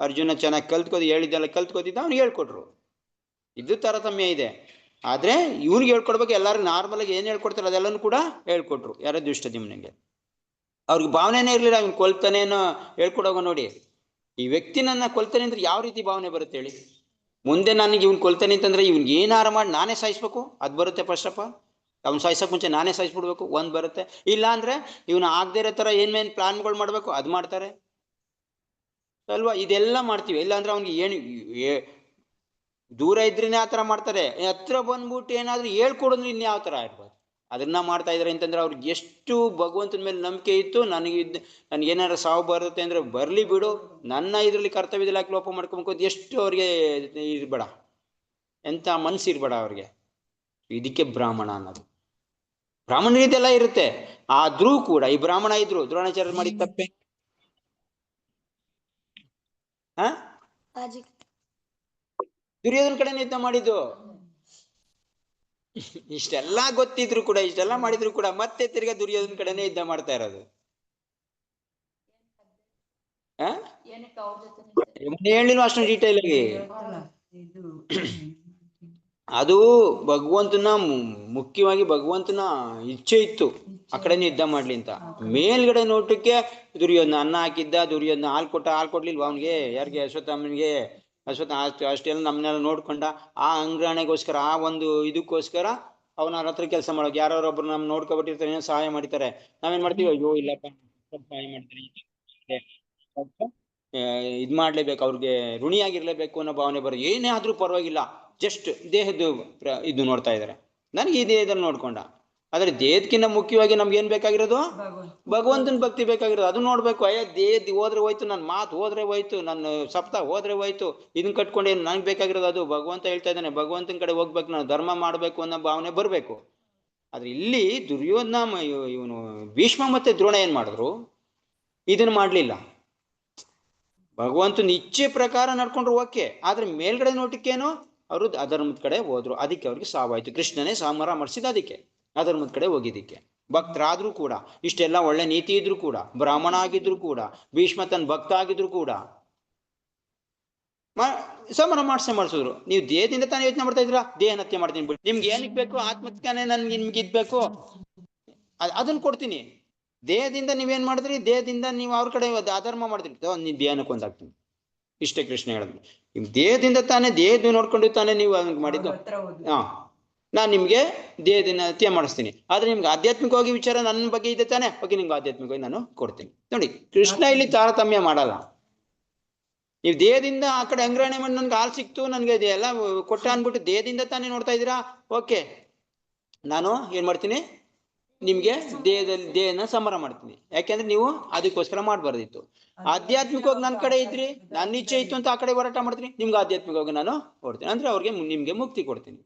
S1: ಅರ್ಜುನ ಚೆನ್ನಾಗಿ ಹೇಳಿದ್ದೆಲ್ಲ ಕಲ್ತ್ಕೋತಿದ್ದ, ಅವ್ನಿಗೆ ಹೇಳ್ಕೊಟ್ರು. ಇದು ತಾರತಮ್ಯ ಇದೆ. ಆದ್ರೆ ಇವ್ನಿಗೆ ಹೇಳ್ಕೊಡ್ಬೇಕು. ಎಲ್ಲರೂ ನಾರ್ಮಲ್ ಆಗಿ ಏನ್ ಹೇಳ್ಕೊಡ್ತಾರೆ ಅದೆಲ್ಲನೂ ಕೂಡ ಹೇಳ್ಕೊಟ್ರು. ಯಾರೋ ಧೃಷ್ಟದ್ಯುಮ್ನಿಗೆ ಅವ್ರಿಗೆ ಭಾವನೆನೇ ಇರ್ಲಿಲ್ಲ, ಇವ್ನು ಕೊಲ್ತಾನೇನೋ ಹೇಳ್ಕೊಡೋಗ. ನೋಡಿ, ಈ ವ್ಯಕ್ತಿ ನನ್ನ ಕೊಲ್ತಾನೆ ಅಂದ್ರೆ ಯಾವ ರೀತಿ ಭಾವನೆ ಬರುತ್ತೆ ಹೇಳಿ? ಮುಂದೆ ನನಗೆ ಇವ್ನು ಕೊಲ್ತಾನೆ ಅಂತಂದ್ರೆ ಇವ್ನಿಗೆ ಏನಾರು ಮಾಡಿ ನಾನೇ ಸಾಯಿಸ್ಬೇಕು, ಅದು ಬರುತ್ತೆ ಫಸ್ಟ್ ಆಫ್ ಆಲ್. ಅವ್ನು ಸಾಯಿಸೋಕೆ ಮುಂಚೆ ನಾನೇ ಸಾಯಿಸ್ಬಿಡ್ಬೇಕು, ಒಂದು ಬರುತ್ತೆ. ಇಲ್ಲ ಅಂದ್ರೆ ಇವನು ಆಗದೆ ಇರೋ ಥರ ಏನ್ ಪ್ಲಾನ್ಗಳು ಮಾಡಬೇಕು ಅದು ಮಾಡ್ತಾರೆ ಅಲ್ವಾ? ಇದೆಲ್ಲ ಮಾಡ್ತೀವಿ. ಇಲ್ಲ ಅಂದ್ರೆ ಅವ್ನಿಗೆ ಏನು ದೂರ ಇದ್ರೇನೆ ಆ ಥರ ಮಾಡ್ತಾರೆ, ಹತ್ರ ಬಂದ್ಬಿಟ್ಟು ಏನಾದ್ರು ಹೇಳ್ಕೊಡಿದ್ರೆ ಇನ್ಯಾವ ಥರ ಇರ್ಬೋದು. ಅದನ್ನ ಮಾಡ್ತಾ ಇದ್ದಾರೆ ಅಂತಂದ್ರೆ ಅವ್ರಿಗೆ ಎಷ್ಟು ಭಗವಂತನ ಮೇಲೆ ನಂಬಿಕೆ ಇತ್ತು. ನನಗೇನಾರು ಸಾವು ಬರುತ್ತೆ ಅಂದ್ರೆ ಬರಲಿ ಬಿಡು, ನನ್ನ ಇದರಲ್ಲಿ ಕರ್ತವ್ಯದಲ್ಲಿ ಯಾಕೆ ಲೋಪ ಮಾಡ್ಕೊಬೇಕು, ಎಷ್ಟು ಅವ್ರಿಗೆ ಇರ್ಬೇಡ, ಎಂಥ ಮನಸ್ಸು ಇರ್ಬೇಡ ಅವ್ರಿಗೆ. ಇದಕ್ಕೆ ಬ್ರಾಹ್ಮಣ ಅನ್ನೋದು. ಬ್ರಾಹ್ಮಣರಿಗೆಲ್ಲ ಇರುತ್ತೆ, ಆದ್ರೂ ಕೂಡ ಈ ಬ್ರಾಹ್ಮಣ ಇದ್ರು ದ್ರೋಣಾಚಾರ್ಯ ಮಾಡಿದ ತಪ್ಪೆ. ದುರ್ಯೋಧನ ಕಡೆನೇ ಯುದ್ಧ ಮಾಡಿದ್ದು. ಇಷ್ಟೆಲ್ಲ ಗೊತ್ತಿದ್ರು ಕೂಡ, ಇಷ್ಟೆಲ್ಲ ಮಾಡಿದ್ರು ಕೂಡ ಮತ್ತೆ ತಿರ್ಗಾ ದುರ್ಯೋಧನ ಕಡೆನೇ ಯುದ್ಧ ಮಾಡ್ತಾ ಇರೋದು. ಹೇಳಿಲ್ಲ ಅಷ್ಟೊಂದು ಡೀಟೇಲ್ ಆಗಿ. ಅದು ಭಗವಂತನ ಮುಖ್ಯವಾಗಿ ಭಗವಂತನ ಇಚ್ಛೆ ಇತ್ತು ಆ ಕಡೆನೇ ಯುದ್ಧ ಮಾಡ್ಲಿ ಅಂತ. ಮೇಲ್ಗಡೆ ನೋಟಕ್ಕೆ ದುರ್ಯೋಧನ ಅನ್ನ ಹಾಕಿದ್ದ, ದುರ್ಯೋಧನ ಹಾಲು ಕೊಡ್ಲಿಲ್ವಾ ಅವನಿಗೆ, ಯಾರಿಗೆ, ಅಶ್ವತ್ಥಾಮನಿಗೆ. ಅಷ್ಟೆಲ್ಲ ನಮ್ಮನ್ನೆಲ್ಲ ನೋಡ್ಕೊಂಡ ಆ ಅಂಗ್ರಾಣೆಗೋಸ್ಕರ, ಆ ಒಂದು ಇದಕ್ಕೋಸ್ಕರ ಅವನ ಹತ್ರ ಕೆಲಸ ಮಾಡೋಕೆ ಯಾರೊಬ್ರು ನಮ್ ನೋಡ್ಕೊಬಿಟ್ಟಿರ್ತಾರೆ, ಏನೋ ಸಹಾಯ ಮಾಡ್ತಾರೆ. ನಾವೇನ್ ಮಾಡ್ತೀವಿ, ಅಯ್ಯೋ ಇಲ್ಲಪ್ಪ ಸಹಾಯ ಮಾಡ್ತಾರೆ, ಇದ್ ಮಾಡ್ಲೇಬೇಕು, ಅವ್ರಿಗೆ ಋಣಿಯಾಗಿರ್ಲೇಬೇಕು ಅನ್ನೋ ಭಾವನೆ ಬರೋದು. ಏನೇ ಆದ್ರೂ ಪರವಾಗಿಲ್ಲ, ಜಸ್ಟ್ ದೇಹದ್ದು ಇದು ನೋಡ್ತಾ ಇದಾರೆ. ನನಗೆ ಈ ದೇಹದಲ್ಲಿ ನೋಡ್ಕೊಂಡ. ಆದ್ರೆ ದೇಹಕ್ಕಿಂತ ಮುಖ್ಯವಾಗಿ ನಮ್ಗೆ ಏನ್ ಬೇಕಾಗಿರೋದು, ಭಗವಂತನ ಭಕ್ತಿ ಬೇಕಾಗಿರೋದು. ಅದು ನೋಡ್ಬೇಕು. ದೇಹ ಹೋದ್ರೆ ಹೋಯ್ತು, ನನ್ನ ಮಾತು ಹೋದ್ರೆ ಹೋಯ್ತು, ನನ್ನ ಸಪ್ತಾಹ ಹೋದ್ರೆ ಹೋಯ್ತು, ಇದನ್ನ ಕಟ್ಕೊಂಡೇನು ನನಗೆ ಬೇಕಾಗಿರೋದು. ಅದು ಭಗವಂತ ಹೇಳ್ತಾ ಇದ್ದಾನೆ, ಭಗವಂತನ ಕಡೆ ಹೋಗ್ಬೇಕು, ನಾನು ಧರ್ಮ ಮಾಡ್ಬೇಕು ಅನ್ನೋ ಭಾವನೆ ಬರ್ಬೇಕು. ಆದ್ರೆ ಇಲ್ಲಿ ದುರ್ಯೋಧನ, ಇವನು ಭೀಷ್ಮ ಮತ್ತೆ ದ್ರೋಣ ಏನ್ ಮಾಡಿದ್ರು, ಇದನ್ನ ಮಾಡ್ಲಿಲ್ಲ. ಭಗವಂತನ ಇಚ್ಛೆ ಪ್ರಕಾರ ನಡ್ಕೊಂಡ್ರು ಓಕೆ, ಆದ್ರೆ ಮೇಲ್ಗಡೆ ನೋಟಕ್ಕೇನು ಅವರು ಅಧರ್ಮದ ಕಡೆ ಹೋದ್ರು. ಅದಕ್ಕೆ ಅವ್ರಿಗೆ ಸಾವಾಯ್ತು. ಕೃಷ್ಣನೇ ಸಾಮರ ಮಾಡಿಸಿದ ಅದಕ್ಕೆ, ಅಧರ್ಮದ ಕಡೆ ಹೋಗಿದ್ದಕ್ಕೆ. ಭಕ್ತರಾದ್ರೂ ಕೂಡ, ಇಷ್ಟೆಲ್ಲ ಒಳ್ಳೆ ನೀತಿ ಇದ್ರು ಕೂಡ, ಬ್ರಾಹ್ಮಣ ಆಗಿದ್ರು ಕೂಡ, ಭೀಷ್ಮ ತನ್ನ ಭಕ್ತ ಆಗಿದ್ರು ಕೂಡ ಸಮರ ಮಾಡಿಸಿದ್ರು. ನೀವು ದೇಹದಿಂದ ತಾನೇ ಯೋಚನೆ ಮಾಡ್ತಾ ಇದ್ದೀರಾ, ದೇಹ ಹತ್ಯೆ ಮಾಡ್ತೀನಿ ಬಿಡಿ, ನಿಮ್ಗೆ ಏನಕ್ಕೆ ಬೇಕು, ಆತ್ಮತ್ಯಾನೇ ನನ್ಗೆ ನಿಮ್ಗೆ ಇದ್ಬೇಕು, ಅದನ್ನ ಕೊಡ್ತೀನಿ. ದೇಹದಿಂದ ನೀವೇನ್ ಮಾಡಿದ್ರಿ, ದೇಹದಿಂದ ನೀವು ಅವ್ರ ಕಡೆ ಅಧರ್ಮ ಮಾಡಿದ್ರಿ, ನೀನ್ ದೇಹನ ಕೊಂದಾಗ್ತೀನಿ. ಇಷ್ಟೇ ಕೃಷ್ಣ ಹೇಳಿದ್ವಿ. ನಿಮ್ ದೇಹದಿಂದ ತಾನೇ, ದೇಹದ ನೋಡ್ಕೊಂಡು ತಾನೇ ನೀವು ಹಂಗೆ ಮಾಡಿದ್ದು. ನಾನು ನಿಮ್ಗೆ ದೇಹದಿಂದ ಹತ್ಯೆ ಮಾಡಿಸ್ತೀನಿ, ಆದ್ರೆ ನಿಮ್ಗೆ ಆಧ್ಯಾತ್ಮಿಕವಾಗಿ ವಿಚಾರ ನನ್ನ ಬಗ್ಗೆ ಇದೆ ತಾನೆ, ಬಗ್ಗೆ ನಿಮ್ಗೆ ಆಧ್ಯಾತ್ಮಿಕವಾಗಿ ನಾನು ಕೊಡ್ತೀನಿ. ನೋಡಿ, ಕೃಷ್ಣ ಇಲ್ಲಿ ತಾರತಮ್ಯ ಮಾಡಲ್ಲ. ನೀವು ದೇಹದಿಂದ ಆ ಕಡೆ ಅಂಗ್ರಾಣೆ ಮಾಡಿ ನನ್ಗೆ ಹಾಲು ಸಿಕ್ತು, ನನ್ಗೆ ಎಲ್ಲ ಕೊಟ್ಟ ಅನ್ಬಿಟ್ಟು ದೇಹದಿಂದ ತಾನೇ ನೋಡ್ತಾ ಇದ್ದೀರಾ, ಓಕೆ, ನಾನು ಏನ್ ಮಾಡ್ತೀನಿ, ನಿಮ್ಗೆ ದೇಹನ ಸಮರ ಮಾಡ್ತೀನಿ. ಯಾಕೆಂದ್ರೆ ನೀವು ಅದಕ್ಕೋಸ್ಕರ ಮಾಡ್ಬಾರ್ದಿತ್ತು. ಆಧ್ಯಾತ್ಮಿಕವಾಗಿ ನನ್ನ ಕಡೆ ಇದ್ರಿ, ನನ್ನ ಇಚ್ಛೆ ಇತ್ತು ಅಂತ ಆ ಕಡೆ ಹೋರಾಟ ಮಾಡ್ತೀನಿ, ನಿಮ್ಗೆ ಆಧ್ಯಾತ್ಮಿಕವಾಗಿ ನಾನು ಕೊಡ್ತೀನಿ, ಅಂದ್ರೆ ಅವ್ರಿಗೆ ನಿಮ್ಗೆ ಮುಕ್ತಿ ಕೊಡ್ತೀನಿ.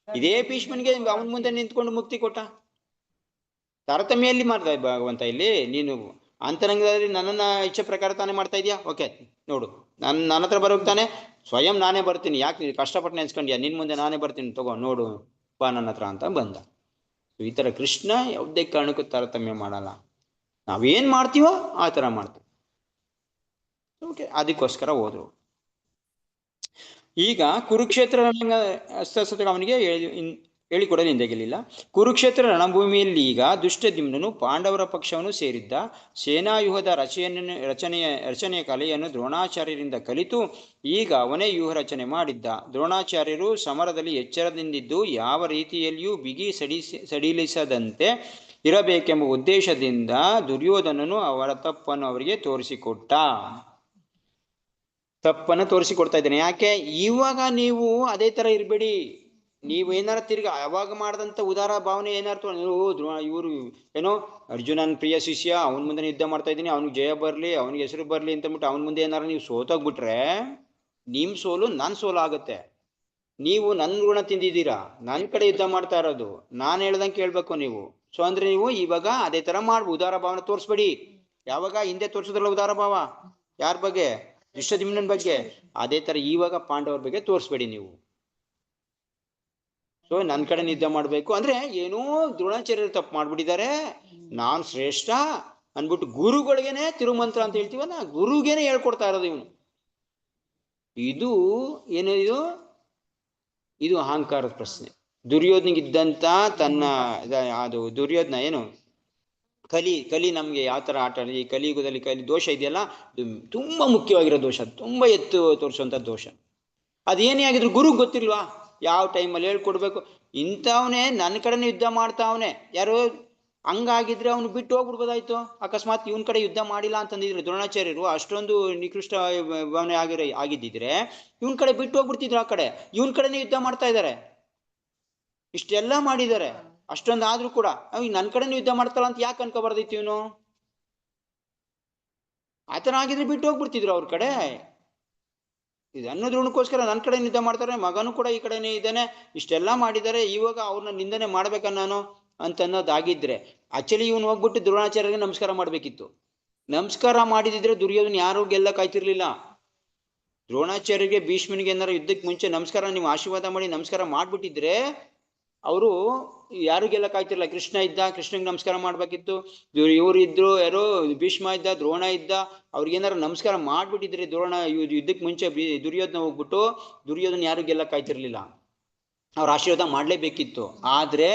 S1: ಇದೇ ಭೀಷ್ಮನಿಗೆ ಅವನ ಮುಂದೆ ನಿಂತ್ಕೊಂಡು ಮುಕ್ತಿ ಕೊಟ್ಟ. ತಾರತಮ್ಯ ಎಲ್ಲಿ ಮಾಡ್ತಾ ಭಗವಂತ ಇಲ್ಲಿ, ನೀನು ಅಂತರಂಗದಲ್ಲಿ ನನ್ನನ್ನ ಇಚ್ಛೆ ಪ್ರಕಾರ ತಾನೇ ಮಾಡ್ತಾ ಇದೀಯಾ, ಓಕೆ ನೋಡು, ನನ್ನ ಹತ್ರ ಬರೋಕ್ ತಾನೆ ಸ್ವಯಂ ನಾನೇ ಬರ್ತೀನಿ, ಯಾಕೆ ನೀನು ಕಷ್ಟಪಟ್ಟು ನೆನ್ಸ್ಕೊಂಡ್ಯಾ, ನಿನ್ ಮುಂದೆ ನಾನೇ ಬರ್ತೀನಿ, ತಗೋ ನೋಡು ಬಾ ನನ್ನ ಹತ್ರ ಅಂತ ಬಂದ. ಈ ತರ ಕೃಷ್ಣ ಯಾವುದೇ ಕಾರಣಕ್ಕೂ ತಾರತಮ್ಯ ಮಾಡಲ್ಲ. ನಾವೇನ್ ಮಾಡ್ತೀವೋ ಆ ತರ ಮಾಡ್ತೀವಿ. ಓಕೆ, ಅದಕ್ಕೋಸ್ಕರ ಹೋದ್ರು. ಈಗ ಕುರುಕ್ಷೇತ್ರ ಅವನಿಗೆ ಹೇಳಿಕೊಡಲು ಹಿಂದೆಗೆಲಿಲ್ಲ. ಕುರುಕ್ಷೇತ್ರ ರಣಭೂಮಿಯಲ್ಲಿ ಈಗ ದುಷ್ಟದ್ಯುಮ್ನನು ಪಾಂಡವರ ಪಕ್ಷವನ್ನು ಸೇರಿದ್ದ. ಸೇನಾವ್ಯೂಹದ ರಚನೆಯ ಕಲೆಯನ್ನು ದ್ರೋಣಾಚಾರ್ಯರಿಂದ ಕಲಿತು ಈಗ ಅವನೇ ವ್ಯೂಹ ರಚನೆ ಮಾಡಿದ್ದ. ದ್ರೋಣಾಚಾರ್ಯರು ಸಮರದಲ್ಲಿ ಎಚ್ಚರದಿಂದಿದ್ದು ಯಾವ ರೀತಿಯಲ್ಲಿಯೂ ಬಿಗಿ ಸಡಿಲಿಸದಂತೆ ಇರಬೇಕೆಂಬ ಉದ್ದೇಶದಿಂದ ದುರ್ಯೋಧನನು ಅವರ ತಪ್ಪನ್ನು ಅವರಿಗೆ ತೋರಿಸಿಕೊಡ್ತಾ ಇದ್ದೇನೆ. ಯಾಕೆ, ಇವಾಗ ನೀವು ಅದೇ ತರ ಇರಬೇಡಿ. ನೀವು ಏನಾರ ತಿರ್ಗಾ ಅವಾಗ ಮಾಡಿದಂತ ಉದಾರ ಭಾವನೆ ಏನಾರು, ಇವರು ಏನೋ ಅರ್ಜುನನ್ ಪ್ರಿಯ ಶಿಷ್ಯ, ಅವನ ಮುಂದೆ ಯುದ್ಧ ಮಾಡ್ತಾ ಇದ್ದೀನಿ, ಅವ್ನಿಗೆ ಜಯ ಬರ್ಲಿ, ಅವ್ನಿಗೆ ಹೆಸರು ಬರ್ಲಿ ಅಂತ ಬಿಟ್ಟು ಅವನ ಮುಂದೆ ಏನಾರ ನೀವು ಸೋತೋಗ್ಬಿಟ್ರೆ ನಿಮ್ ಸೋಲು ನನ್ ಸೋಲು ಆಗುತ್ತೆ. ನೀವು ನನ್ ಗುಣ ತಿಂದಿದ್ದೀರಾ, ನನ್ ಕಡೆ ಯುದ್ಧ ಮಾಡ್ತಾ ಇರೋದು, ನಾನ್ ಹೇಳ್ದಂಗೆ ಕೇಳ್ಬೇಕು ನೀವು. ಸೊ ಅಂದ್ರೆ ನೀವು ಇವಾಗ ಅದೇ ತರ ಉದಾರ ಭಾವನೆ ತೋರಿಸ್ಬೇಡಿ. ಯಾವಾಗ ಹಿಂದೆ ತೋರ್ಸಿದ್ರಲ್ಲ ಉದಾರ ಭಾವ, ಯಾರ ಬಗ್ಗೆ, ದುಷ್ಟದ್ಯುಮ್ನನ ಬಗ್ಗೆ, ಅದೇ ತರ ಇವಾಗ ಪಾಂಡವರ ಬಗ್ಗೆ ತೋರಿಸ್ಬೇಡಿ ನೀವು. ಸೊ ನನ್ನ ಕಡೆ ಯುದ್ಧ ಮಾಡ್ಬೇಕು ಅಂದ್ರೆ ಏನೋ ದ್ರೋಣಾಚಾರ್ಯರು ತಪ್ಪು ಮಾಡ್ಬಿಟ್ಟಿದ್ದಾರೆ, ನಾನ್ ಶ್ರೇಷ್ಠ ಅನ್ಬಿಟ್ಟು ಗುರುಗಳಿಗೇನೆ ತಿರುಮಂತ್ರ ಅಂತ ಹೇಳ್ತೀವಲ್ಲ, ಗುರುಗೇನೆ ಹೇಳ್ಕೊಡ್ತಾ ಇರೋದು ಇವನು. ಇದು ಏನು, ಇದು ಅಹಂಕಾರದ ಪ್ರಶ್ನೆ. ದುರ್ಯೋಧನಿಗಿದ್ದಂತ ತನ್ನ ಅದು ದುರ್ಯೋಧನ ಏನು ಕಲಿ ನಮ್ಗೆ ಯಾವ ತರ ಆಟ, ಈ ಕಲಿಯುಗದಲ್ಲಿ ದೋಷ ಇದೆಯಲ್ಲ, ತುಂಬಾ ಮುಖ್ಯವಾಗಿರೋ ದೋಷ, ತುಂಬಾ ಎತ್ತು ತೋರಿಸುವಂತ ದೋಷ. ಅದೇನೇ ಆಗಿದ್ರು ಗುರುಗ್ ಗೊತ್ತಿಲ್ವಾ ಯಾವ ಟೈಮಲ್ಲಿ ಹೇಳ್ಕೊಡ್ಬೇಕು. ಇಂಥವನೇ ನನ್ನ ಕಡೆನೇ ಯುದ್ಧ ಮಾಡ್ತಾವನೆ, ಯಾರು ಹಂಗಾಗಿದ್ರೆ ಅವನು ಬಿಟ್ಟು ಹೋಗ್ಬಿಡ್ಬೋದಾಯ್ತು. ಅಕಸ್ಮಾತ್ ಇವನ್ ಕಡೆ ಯುದ್ಧ ಮಾಡಿಲ್ಲ ಅಂತಂದಿದ್ರು ದ್ರೋಣಾಚಾರ್ಯರು, ಅಷ್ಟೊಂದು ನಿಕೃಷ್ಟ ಭಾವನೆ ಆಗಿದ್ದಿದ್ರೆ ಇವನ್ ಕಡೆ ಬಿಟ್ಟು ಹೋಗ್ಬಿಡ್ತಿದ್ರು. ಆ ಕಡೆ ಇವನ್ ಕಡೆನೇ ಯುದ್ಧ ಮಾಡ್ತಾ ಇದ್ದಾರೆ, ಇಷ್ಟೆಲ್ಲ ಮಾಡಿದ್ದಾರೆ. ಅಷ್ಟೊಂದು ಆದ್ರೂ ಕೂಡ ಈಗ ನನ್ನ ಕಡೆನೂ ಯುದ್ಧ ಮಾಡ್ತಾಳ ಅಂತ ಯಾಕೆ ಅನ್ಕೋಬಾರ್ದಿತ್ತು ಇವನು? ಆತನ ಆಗಿದ್ರೆ ಬಿಟ್ಟು ಹೋಗ್ಬಿಡ್ತಿದ್ರು ಅವ್ರ ಕಡೆ. ಇದು ಅನ್ನೋದ್ರಗೋಸ್ಕರ ನನ್ನ ಕಡೆ ಯುದ್ಧ ಮಾಡ್ತಾರೆ, ಮಗನೂ ಕೂಡ ಈ ಕಡೆನೇ ಇದ್ದಾನೆ, ಇಷ್ಟೆಲ್ಲ ಮಾಡಿದ್ದಾರೆ, ಇವಾಗ ಅವ್ರನ್ನ ನಿಂದನೆ ಮಾಡ್ಬೇಕ ನಾನು ಅಂತ ಅನ್ನೋದಾಗಿದ್ರೆ ಆಕ್ಚುಲಿ ಇವನು ಹೋಗ್ಬಿಟ್ಟು ದ್ರೋಣಾಚಾರ್ಯರಿಗೆ ನಮಸ್ಕಾರ ಮಾಡ್ಬೇಕಿತ್ತು. ನಮಸ್ಕಾರ ಮಾಡಿದಿದ್ರೆ ದುರ್ಯೋಧನ ಯಾರು ಗೆಲ್ಲಕ್ಕಾಯ್ತಿರ್ಲಿಲ್ಲ. ದ್ರೋಣಾಚಾರ್ಯರಿಗೆ ಭೀಷ್ಮನಿಗೆ ಏನಾರು ಯುದ್ಧಕ್ಕೆ ಮುಂಚೆ ನಮಸ್ಕಾರ ನೀವು ಆಶೀರ್ವಾದ ಮಾಡಿ ನಮಸ್ಕಾರ ಮಾಡ್ಬಿಟ್ಟಿದ್ರೆ ಅವರು ಯಾರು ಗೆಲ್ಲಕ್ಕಾಯ್ತಿರ್ಲಿಲ್ಲ. ಕೃಷ್ಣ ಇದ್ದ, ಕೃಷ್ಣಗೆ ನಮಸ್ಕಾರ ಮಾಡ್ಬೇಕಿತ್ತು. ಇವ್ರು ಇದ್ರು, ಯಾರೋ ಭೀಷ್ಮ ಇದ್ದ, ದ್ರೋಣ ಇದ್ದ, ಅವ್ರಿಗೇನಾರು ನಮಸ್ಕಾರ ಮಾಡ್ಬಿಟ್ಟಿದ್ರೆ ಯುದ್ಧಕ್ಕೆ ಮುಂಚೆ ದುರ್ಯೋಧನ ಹೋಗ್ಬಿಟ್ಟು ದುರ್ಯೋಧನ ಯಾರು ಗೆಲ್ಲಕ್ಕಾಯ್ತಿರ್ಲಿಲ್ಲ, ಅವ್ರ ಆಶೀರ್ವಾದ ಮಾಡ್ಲೇಬೇಕಿತ್ತು. ಆದ್ರೆ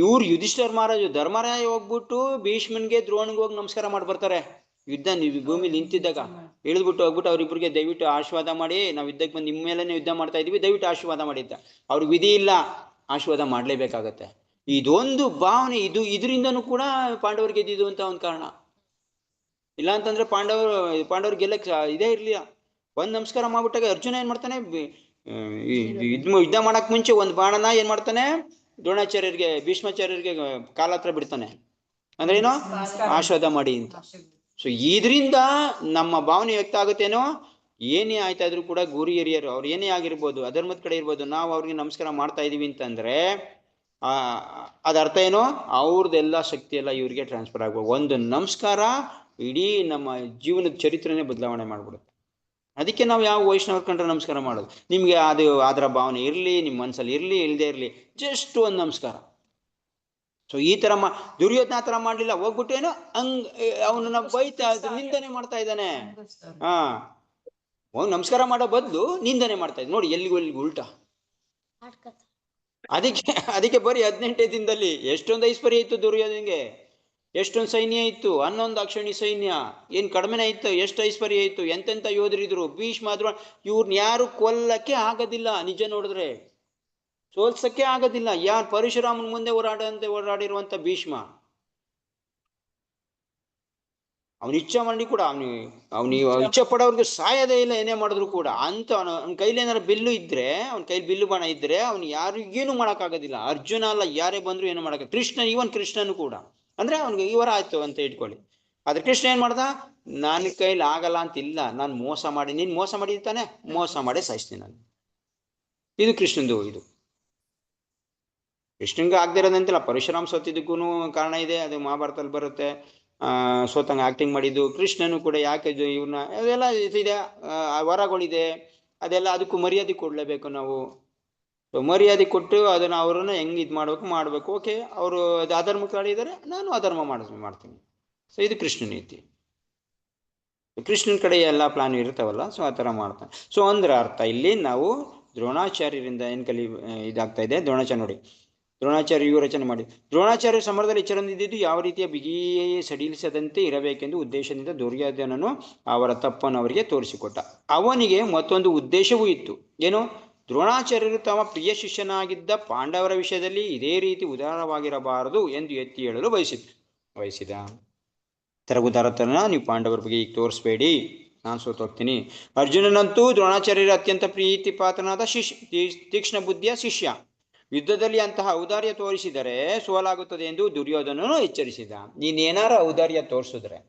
S1: ಇವ್ರು ಯುಧಿಷ್ಠಿರ ಮಹಾರಾಜ ಧರ್ಮರಾಯ ಹೋಗ್ಬಿಟ್ಟು ಭೀಷ್ಮನ್ಗೆ ದ್ರೋಣಿಗೆ ಹೋಗಿ ನಮಸ್ಕಾರ ಮಾಡಿ ಬರ್ತಾರೆ. ಯುದ್ಧ ಭೂಮಿ ನಿಂತಿದ್ದಾಗ ಇಳಿದ್ಬಿಟ್ಟು ಹೋಗ್ಬಿಟ್ಟು ಅವ್ರಿಬ್ರಿಗೆ ದಯವಿಟ್ಟು ಆಶೀರ್ವಾದ ಮಾಡಿ, ನಾವು ಯುದ್ಧಕ್ಕೆ ಬಂದು ನಿಮ್ಮ ಮೇಲೇನೆ ಯುದ್ಧ ಮಾಡ್ತಾ ಇದೀವಿ, ದಯವಿಟ್ಟು ಆಶೀರ್ವಾದ ಮಾಡಿದ್ದ. ಅವ್ರಿಗೆ ವಿಧಿ ಇಲ್ಲ, ಆಶೀರ್ವಾದ ಮಾಡ್ಲೇಬೇಕಾಗತ್ತೆ. ಇದೊಂದು ಭಾವನೆ, ಇದರಿಂದನೂ ಕೂಡ ಪಾಂಡವರಿಗೆ ಗೆದ್ದಿದ್ದು ಅಂತ ಒಂದು ಕಾರಣ. ಇಲ್ಲ ಅಂತಂದ್ರೆ ಪಾಂಡವ್ರಿಗೆ ಗೆಲ್ಲಕ್ಕೆ ಇದೇ ಇರ್ಲಿಲ್ಲ. ಒಂದ್ ನಮಸ್ಕಾರ ಮಾಡ್ಬಿಟ್ಟಾಗ ಅರ್ಜುನ ಏನ್ ಮಾಡ್ತಾನೆ, ಯುದ್ಧ ಮಾಡಕ್ ಮುಂಚೆ ಒಂದು ಬಾಣನ ಏನ್ ಮಾಡ್ತಾನೆ, ದ್ರೋಣಾಚಾರ್ಯರಿಗೆ ಭೀಷ್ಮಾಚಾರ್ಯರಿಗೆ ಕಾಲ ಹತ್ರ ಬಿಡ್ತಾನೆ. ಅಂದ್ರೆ ಏನೋ ಆಶೀರ್ವಾದ ಮಾಡಿ ಅಂತ. ಸೊ ಇದರಿಂದ ನಮ್ಮ ಭಾವನೆ ವ್ಯಕ್ತ ಆಗುತ್ತೇನೋ, ಏನೇ ಆಯ್ತಾ ಇದ್ರು ಕೂಡ ಗುರು ಹಿರಿಯರು ಅವ್ರು ಏನೇ ಆಗಿರ್ಬೋದು, ಅಧರ್ಮದ ಕಡೆ ಇರ್ಬೋದು, ನಾವು ಅವ್ರಿಗೆ ನಮಸ್ಕಾರ ಮಾಡ್ತಾ ಇದೀವಿ ಅಂತಂದ್ರೆ ಅದ ಅರ್ಥ ಏನೋ, ಅವ್ರದ್ದೆಲ್ಲ ಶಕ್ತಿ ಎಲ್ಲ ಇವ್ರಿಗೆ ಟ್ರಾನ್ಸ್ಫರ್ ಆಗ್ಬೋದು. ಒಂದು ನಮಸ್ಕಾರ ಇಡೀ ನಮ್ಮ ಜೀವನದ ಚರಿತ್ರೆನೇ ಬದಲಾವಣೆ ಮಾಡ್ಬಿಡುತ್ತೆ. ಅದಕ್ಕೆ ನಾವು ಯಾವ ವೈಷ್ಣವ್ರ ಕಂಡ್ರೆ ನಮಸ್ಕಾರ ಮಾಡೋದು. ನಿಮ್ಗೆ ಅದು ಅದರ ಭಾವನೆ ಇರಲಿ, ನಿಮ್ಮ ಮನಸ್ಸಲ್ಲಿ ಇರಲಿ ಇಲ್ಲದೆ ಇರಲಿ, ಜಸ್ಟ್ ಒಂದು ನಮಸ್ಕಾರ. ಸೊ ಈ ತರ ದುರ್ಯೋಧನ ಆ ತರ ಮಾಡ್ಲಿಲ್ಲ, ಹೋಗ್ಬಿಟ್ಟೇನೋ ಅವನನ್ನ ಬೈತಾ ನಿಂದನೆ ಮಾಡ್ತಾ ಇದ್ದಾನೆ. ನಮಸ್ಕಾರ ಮಾಡೋ ಬದಲು ನಿಂದನೆ ಮಾಡ್ತಾ ಇದ್ದ ನೋಡಿ, ಎಲ್ಲಿಗೂ ಉಲ್ಟಾ. ಅದಕ್ಕೆ ಬರೀ 18 ದಿನದಲ್ಲಿ ಎಷ್ಟೊಂದು ಐಶ್ವರ್ಯ ಇತ್ತು ದುರ್ಯೋಧನಿಗೆ, ಎಷ್ಟೊಂದು ಸೈನ್ಯ ಇತ್ತು, 11 ಅಕ್ಷಣಿ ಸೈನ್ಯ, ಏನ್ ಕಡಿಮೆನೇ ಇತ್ತು, ಎಷ್ಟು ಐಶ್ವರ್ಯ ಇತ್ತು, ಎಂತೆಂತ ಯೋಧರಿದ್ರು. ಭೀಷ್ಮ ಇವ್ರನ್ನ ಯಾರು ಕೊಲ್ಲಕ್ಕೆ ಆಗೋದಿಲ್ಲ, ನಿಜ ನೋಡಿದ್ರೆ ಸೋಲ್ಸಕ್ಕೆ ಆಗೋದಿಲ್ಲ. ಯಾರು ಪರಶುರಾಮನ ಮುಂದೆ ಓಡಾಡಿರುವಂತ ಭೀಷ್ಮ, ಅವನ ಇಚ್ಛೆ ಮಾಡಿ ಕೂಡ ಅವನು ಇಚ್ಛೆ ಪಡೋರ್ಗೆ ಸಾಯದೇ ಇಲ್ಲ, ಏನೇ ಮಾಡಿದ್ರು ಕೂಡ. ಅಂತ ಅವನ ಕೈಲಿ ಏನಾರು ಬಿಲ್ಲು ಇದ್ರೆ, ಅವನ ಕೈಲಿ ಬಿಲ್ಲು ಬಾಣ ಇದ್ರೆ ಅವ್ನು ಯಾರಿಗೇನು ಮಾಡೋಕ್ಕಾಗೋದಿಲ್ಲ. ಅರ್ಜುನ ಅಲ್ಲ, ಯಾರೇ ಬಂದ್ರು ಏನು ಮಾಡಕ್ಕ, ಕೃಷ್ಣ, ಇವನ್ ಕೃಷ್ಣನು ಕೂಡ ಅಂದ್ರೆ ಅವನಿಗೆ ಇವರ ಆಯ್ತು ಅಂತ ಇಟ್ಕೊಳ್ಳಿ. ಆದ್ರೆ ಕೃಷ್ಣ ಏನ್ ಮಾಡ್ದ, ನನ್ನ ಕೈಲಿ ಆಗಲ್ಲ ಅಂತಿಲ್ಲ, ನಾನು ಮೋಸ ಮಾಡಿ, ನೀನ್ ಮೋಸ ಮಾಡಿರ್ತಾನೆ, ಮೋಸ ಮಾಡಿ ಸಾಯಿಸ್ತೀನಿ ನಾನು. ಇದು ಕೃಷ್ಣಂದು. ಇದು ಕೃಷ್ಣಂಗೆ ಆಗದೆ ಇರೋದಂತಿಲ್ಲ, ಪರಶುರಾಮ್ ಸತ್ತಿದ್ದಕ್ಕೂ ಕಾರಣ ಇದೆ, ಅದು ಮಹಾಭಾರತದಲ್ಲಿ ಬರುತ್ತೆ. ಸೋತಂಗ ಆಕ್ಟಿಂಗ್ ಮಾಡಿದ್ದು ಕೃಷ್ಣನು ಕೂಡ. ಯಾಕೆ ಇವ್ರನ್ನ ಅದೆಲ್ಲ ಇದೆ, ವರಗಳಿದೆ, ಅದೆಲ್ಲ ಅದಕ್ಕೂ ಮರ್ಯಾದೆ ಕೊಡ್ಲೇಬೇಕು ನಾವು. ಮರ್ಯಾದೆ ಕೊಟ್ಟು ಅದನ್ನ ಅವ್ರನ್ನ ಹೆಂಗ್ ಇದು ಮಾಡ್ಬೇಕು. ಓಕೆ, ಅವರು ಅಧರ್ಮಕ್ಕೆ ಆಡಿದ್ದಾರೆ, ನಾನು ಅಧರ್ಮ ಮಾಡ್ತೀನಿ. ಸೊ ಇದು ಕೃಷ್ಣ ನೀತಿ. ಕೃಷ್ಣನ ಕಡೆ ಎಲ್ಲ ಪ್ಲಾನ್ ಇರ್ತಾವಲ್ಲ, ಸೊ ಆ ಥರ ಮಾಡ್ತಾನೆ. ಸೊ ಅಂದ್ರೆ ಅರ್ಥ ಇಲ್ಲಿ ನಾವು ದ್ರೋಣಾಚಾರ್ಯರಿಂದ ಏನ್ ಇದಾಗ್ತಾ ಇದೆ. ದ್ರೋಣಾಚಾರ್ಯ ನೋಡಿ, ದ್ರೋಣಾಚಾರ್ಯ ಇವು ರಚನೆ ಮಾಡಿ, ದ್ರೋಣಾಚಾರ್ಯ ಸಮರದಲ್ಲಿ ಎಚ್ಚರದಿಂದಿದ್ದು ಯಾವ ರೀತಿಯ ಬಿಗಿಯೇ ಸಡಿಲಿಸದಂತೆ ಇರಬೇಕೆಂದು ಉದ್ದೇಶದಿಂದ ದುರ್ಯೋಧನನು ಅವರ ತಪ್ಪನ್ನು ಅವರಿಗೆ ತೋರಿಸಿಕೊಟ್ಟ. ಅವನಿಗೆ ಮತ್ತೊಂದು ಉದ್ದೇಶವೂ ಇತ್ತು. ಏನು? ದ್ರೋಣಾಚಾರ್ಯರು ತಮ್ಮ ಪ್ರಿಯ ಶಿಷ್ಯನಾಗಿದ್ದ ಪಾಂಡವರ ವಿಷಯದಲ್ಲಿ ಇದೇ ರೀತಿ ಉದಾರವಾಗಿರಬಾರದು ಎಂದು ಎತ್ತಿ ಹೇಳಲು ವಹಿಸಿದ. ತರ ಉದಾರತನ ನೀವು ಪಾಂಡವರ ಬಗ್ಗೆ ಈಗ ತೋರಿಸ್ಬೇಡಿ, ನಾನು ಸೋತೋಗ್ತೀನಿ. ಅರ್ಜುನನಂತೂ ದ್ರೋಣಾಚಾರ್ಯರ ಅತ್ಯಂತ ಪ್ರೀತಿ ಪಾತ್ರನಾದ ತೀಕ್ಷ್ಣ ಬುದ್ಧಿಯ ಶಿಷ್ಯ. ಯುದ್ಧದಲ್ಲಿ ಅಂತಹ ಔದಾರ್ಯ ತೋರಿಸಿದರೆ ಸೋಲಾಗುತ್ತದೆ ಎಂದು ದುರ್ಯೋಧನನು ಎಚ್ಚರಿಸಿದ. ನೀನೇನಾರ ಔದಾರ್ಯ ತೋರಿಸಿದ್ರೆ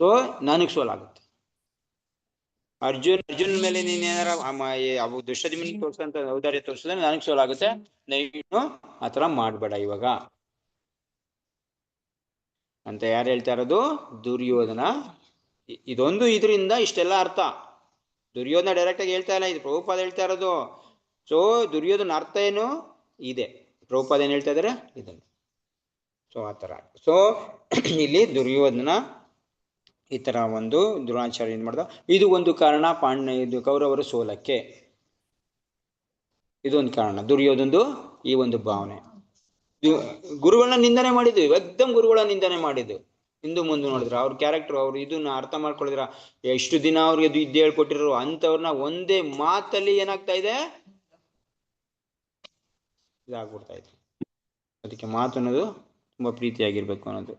S1: ಸೊ ನನಗೆ ಸೋಲಾಗುತ್ತೆ. ಅರ್ಜುನ್ ಮೇಲೆ ನೀನೇನಾರ ದುಷ್ಟದಿಮನಿಗೆ ತೋರಿಸಂತ ಔದಾರ್ಯ ತೋರಿಸಿದ್ರೆ ನನಗೆ ಸೋಲಾಗುತ್ತೆ. ನೀನು ಆತರ ಮಾಡ್ಬೇಡ ಇವಾಗ ಅಂತ ಯಾರು ಹೇಳ್ತಾ ಇರೋದು? ದುರ್ಯೋಧನ. ಇದೊಂದು ಇದರಿಂದ ಇಷ್ಟೆಲ್ಲ ಅರ್ಥ. ದುರ್ಯೋಧನ ಡೈರೆಕ್ಟ್ ಆಗಿ ಹೇಳ್ತಾ ಇಲ್ಲ, ಇದು ಪ್ರಭುಪಾದ ಹೇಳ್ತಾ ಇರೋದು. ಸೊ ದುರ್ಯೋಧನ ಅರ್ಥ ಏನು ಇದೆ, ಪ್ರಭುಪಾದ ಏನ್ ಹೇಳ್ತಾ ಇದಾರೆ ಇದನ್ನು. ಸೊ ಆ ತರ. ಸೊ ಇಲ್ಲಿ ದುರ್ಯೋಧನ ಈ ತರ ಒಂದು ದ್ರೋಣಾಚಾರ್ಯ ಏನ್ ಮಾಡ್ದ, ಇದು ಒಂದು ಕಾರಣ. ಇದು ಕೌರವರು ಸೋಲಕ್ಕೆ ಇದೊಂದು ಕಾರಣ, ದುರ್ಯೋಧನದು ಈ ಒಂದು ಭಾವನೆ. ಗುರುಗಳನ್ನ ನಿಂದನೆ ಮಾಡಿದ್ವಿ, ಏಕ್ದಮ್ ಗುರುಗಳ ನಿಂದನೆ ಮಾಡಿದ್ವಿ. ಹಿಂದೂ ಮುಂದೆ ನೋಡಿದ್ರ ಅವ್ರ ಕ್ಯಾರೆಕ್ಟರ್, ಅವ್ರು ಇದನ್ನ ಅರ್ಥ ಮಾಡ್ಕೊಳಿದ್ರ, ಎಷ್ಟು ದಿನ ಅವ್ರಿಗೆ ಇದು ಇದ್ದು ಹೇಳ್ಕೊಟ್ಟಿರೋ ಅಂತವ್ರನ್ನ ಒಂದೇ ಮಾತಲ್ಲಿ ಏನಾಗ್ತಾ ಇದೆ, ಇದಾಗ್ಬಿಡ್ತಾ ಇದೆ. ಅದಕ್ಕೆ ಮಾತು ಅನ್ನೋದು ತುಂಬಾ ಪ್ರೀತಿಯಾಗಿರ್ಬೇಕು ಅನ್ನೋದು.